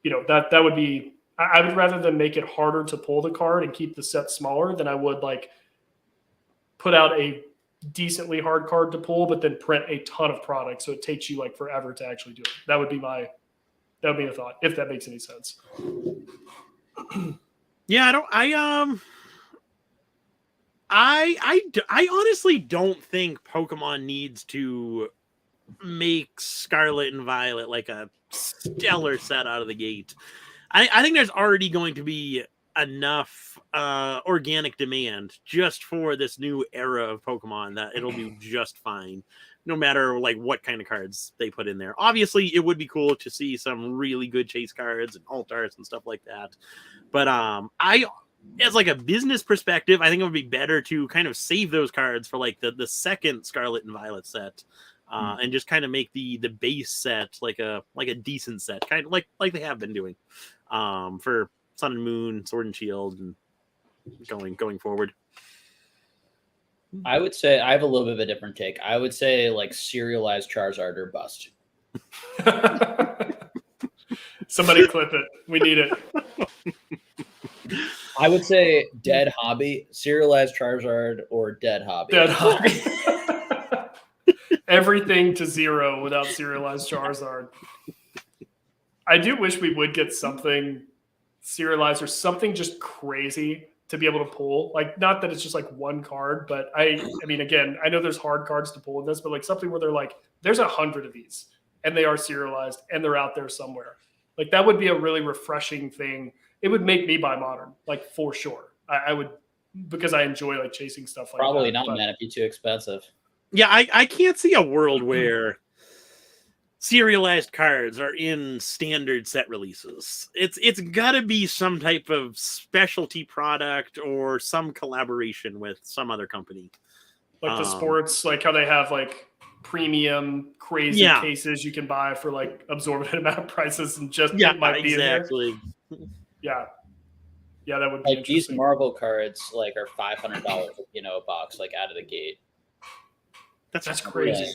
would be, I would rather than make it harder to pull the card and keep the set smaller than I would like put out a decently hard card to pull, but then print a ton of product. So it takes you like forever to actually do it. That would be a thought, if that makes any sense. Yeah, I honestly don't think Pokemon needs to make Scarlet and Violet like a stellar set out of the gate. I think there's already going to be enough organic demand just for this new era of Pokemon that it'll do just fine, no matter like what kind of cards they put in there. Obviously, it would be cool to see some really good chase cards and alt-arts and stuff like that. But as like a business perspective, I think it would be better to kind of save those cards for like the second Scarlet and Violet set. And just kind of make the base set like a decent set, kind of like they have been doing for Sun and Moon, Sword and Shield, and going forward. I would say I have a little bit of a different take. I would say like serialized Charizard or bust. Somebody clip it. We need it. I would say dead hobby, serialized Charizard or dead hobby. Dead hobby. Everything to zero without serialized Charizard. I do wish we would get something serialized or something just crazy to be able to pull. Like, not that it's just like one card, but I mean, again, I know there's hard cards to pull in this, but like something where they're like, there's 100 of these and they are serialized and they're out there somewhere. Like that would be a really refreshing thing. It would make me buy Modern, like for sure. I would, because I enjoy like chasing stuff like Probably that. Not, man, it'd be too expensive. Yeah, I can't see a world where serialized cards are in standard set releases. It's got to be some type of specialty product or some collaboration with some other company. Like the sports, like how they have like premium crazy cases you can buy for like absorbent amount of prices and just it might be exactly. in there. Yeah, that would be like these Marvel cards like are $500 a box like out of the gate. That's crazy.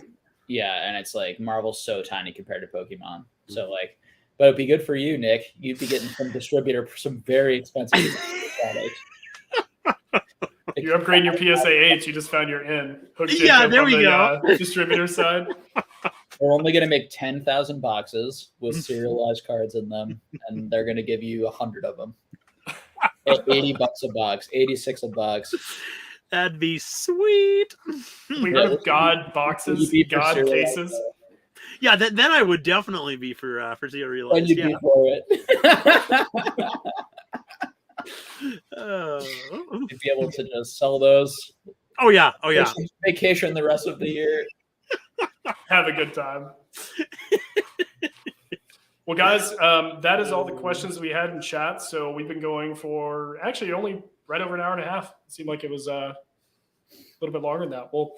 Yeah, and it's like Marvel's so tiny compared to Pokemon. So like, but it'd be good for you, Nick. You'd be getting some distributor for some very expensive products. You're upgrading your PSA 8. You just found your in. There we go. Distributor side. We're only going to make 10,000 boxes with serialized cards in them, and they're going to give you 100 of them. At $80 a box, 86 a box. That'd be sweet. We heard of God boxes, God cases. Yeah, then I would definitely be for Zero Realize. And you'd be for it. You'd be able to just sell those. Oh yeah. Vacation the rest of the year. Have a good time. Well, guys, that is all the questions we had in chat. So we've been going for actually only right over an hour and a half. It seemed like it was a little bit longer than that. Well,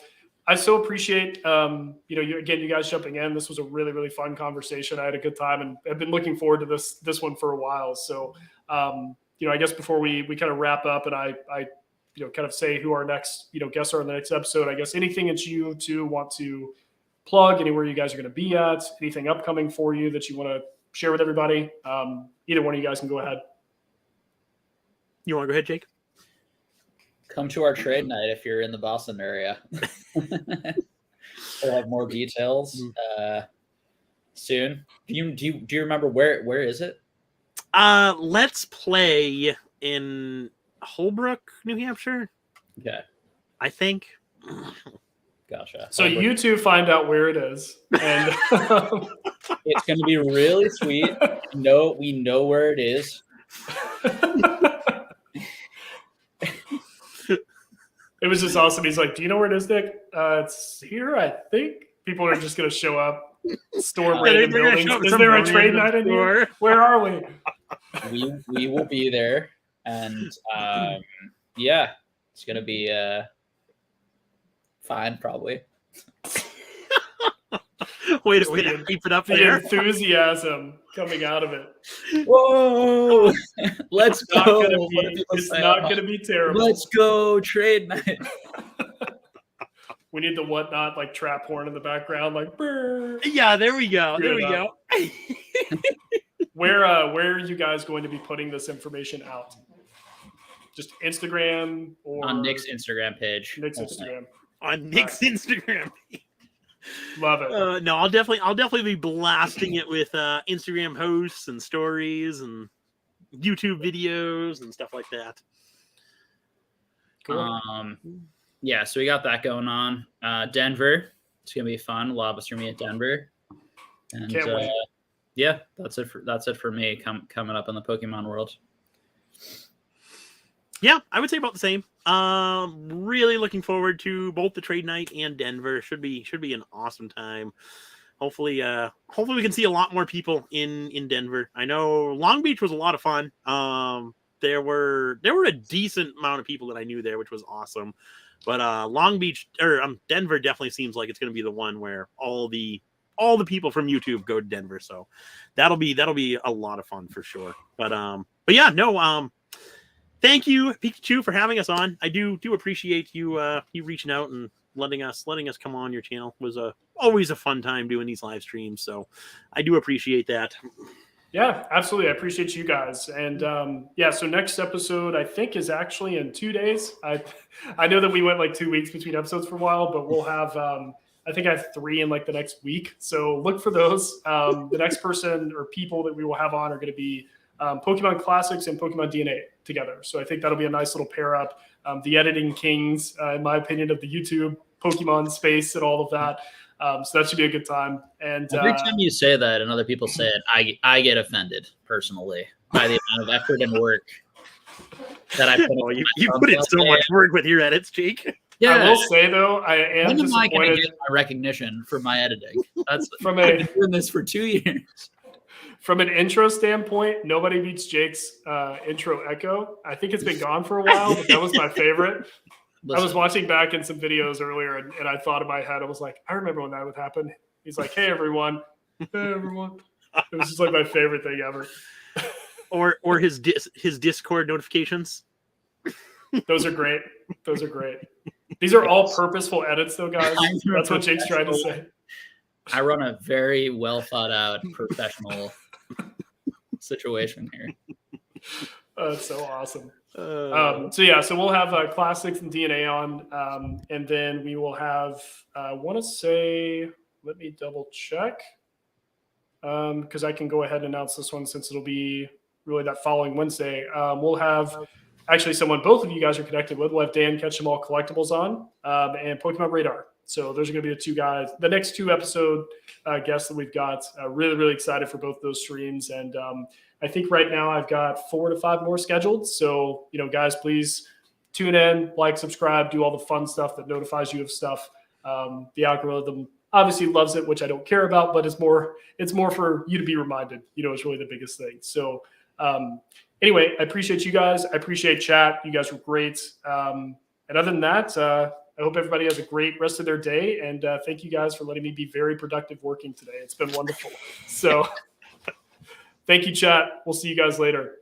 I so appreciate, you guys jumping in. This was a really, really fun conversation. I had a good time, and I've been looking forward to this one for a while. So, I guess before we kind of wrap up, and I kind of say who our next, guests are in the next episode, I guess anything that you two want to plug, anywhere you guys are going to be at, anything upcoming for you that you want to share with everybody. Either one of you guys can go ahead. You want to go ahead, Jake? Come to our trade night if you're in the Boston area. We'll have more details soon. Do you remember where is it? Let's play in Holbrook, New Hampshire. Okay. I think. Gotcha. So you two find out where it is, and it's going to be really sweet. We know where it is. It was just awesome. He's like, "Do you know where it is, Nick? It's here, I think." People are just going to show up, storm random buildings. Is there a trade night in here? Where are we? We will be there, and yeah, it's going to be fine, probably. Wait to keep it up the there. Enthusiasm coming out of it. Whoa! Let's go. It's not going to be terrible. Let's go trade night. We need the whatnot like trap horn in the background, like. Brr. Yeah, there we go. There we go. Where are you guys going to be putting this information out? Just Instagram or on Nick's Instagram page. Nick's Instagram. On Nick's Instagram. Love it. No, I'll definitely be blasting it with Instagram posts and stories and YouTube videos and stuff like that. Cool. Yeah, so we got that going on. Denver, it's gonna be fun. A lot of us are meeting at Denver, and can't wait. Yeah, that's it for me. Coming up in the Pokemon world. Yeah, I would say about the same. Really looking forward to both the trade night and Denver. Should be an awesome time. Hopefully we can see a lot more people in Denver. I know Long Beach was a lot of fun. There were a decent amount of people that I knew there, which was awesome. But Long Beach or Denver definitely seems like it's going to be the one where all the people from YouTube go to Denver. So that'll be a lot of fun for sure. But yeah, no. Thank you, Pikachu, for having us on. I do appreciate you reaching out and letting us come on your channel. It was always a fun time doing these live streams. So I do appreciate that. Yeah, absolutely. I appreciate you guys. And so next episode I think is actually in 2 days. I know that we went like 2 weeks between episodes for a while, but we'll have I think I have 3 in like the next week. So look for those. The next person or people that we will have on are going to be Pokemon Classics and Pokemon DNA together. So I think that'll be a nice little pair up. The editing kings, in my opinion, of the YouTube Pokemon space and all of that. So that should be a good time. And every time you say that and other people say it, I get offended personally by the amount of effort and work that I put in. You put in so much work with your edits, Jake. Yeah, I will say though, I am when disappointed. Am I going to get my recognition for my editing? That's I've been doing this for 2 years. From an intro standpoint, nobody beats Jake's intro echo. I think it's been gone for a while, but that was my favorite. I was watching back in some videos earlier, and I thought in my head, I was like, I remember when that would happen. He's like, hey, everyone. Hey, everyone. It was just like my favorite thing ever. Or his Discord notifications. Those are great. These are all purposeful edits, though, guys. That's what Jake's trying to say. I run a very well thought out professional situation here. That's so awesome. So we'll have Classics and DNA on, and then we will have, I want to say, let me double check, because I can go ahead and announce this one since it'll be really that following Wednesday, we'll have actually someone both of you guys are connected with. We'll have Dan Catch Them All Collectibles on and Pokemon Radar. So those are going to be the two guys, the next two episode guests that we've got. Really, really excited for both those streams. And I think right now I've got 4 to 5 more scheduled. So, guys, please tune in, like, subscribe, do all the fun stuff that notifies you of stuff. The algorithm obviously loves it, which I don't care about, but it's more for you to be reminded, is really the biggest thing. So anyway, I appreciate you guys. I appreciate chat. You guys were great. And other than that, I hope everybody has a great rest of their day. And thank you guys for letting me be very productive working today. It's been wonderful. So thank you, chat. We'll see you guys later.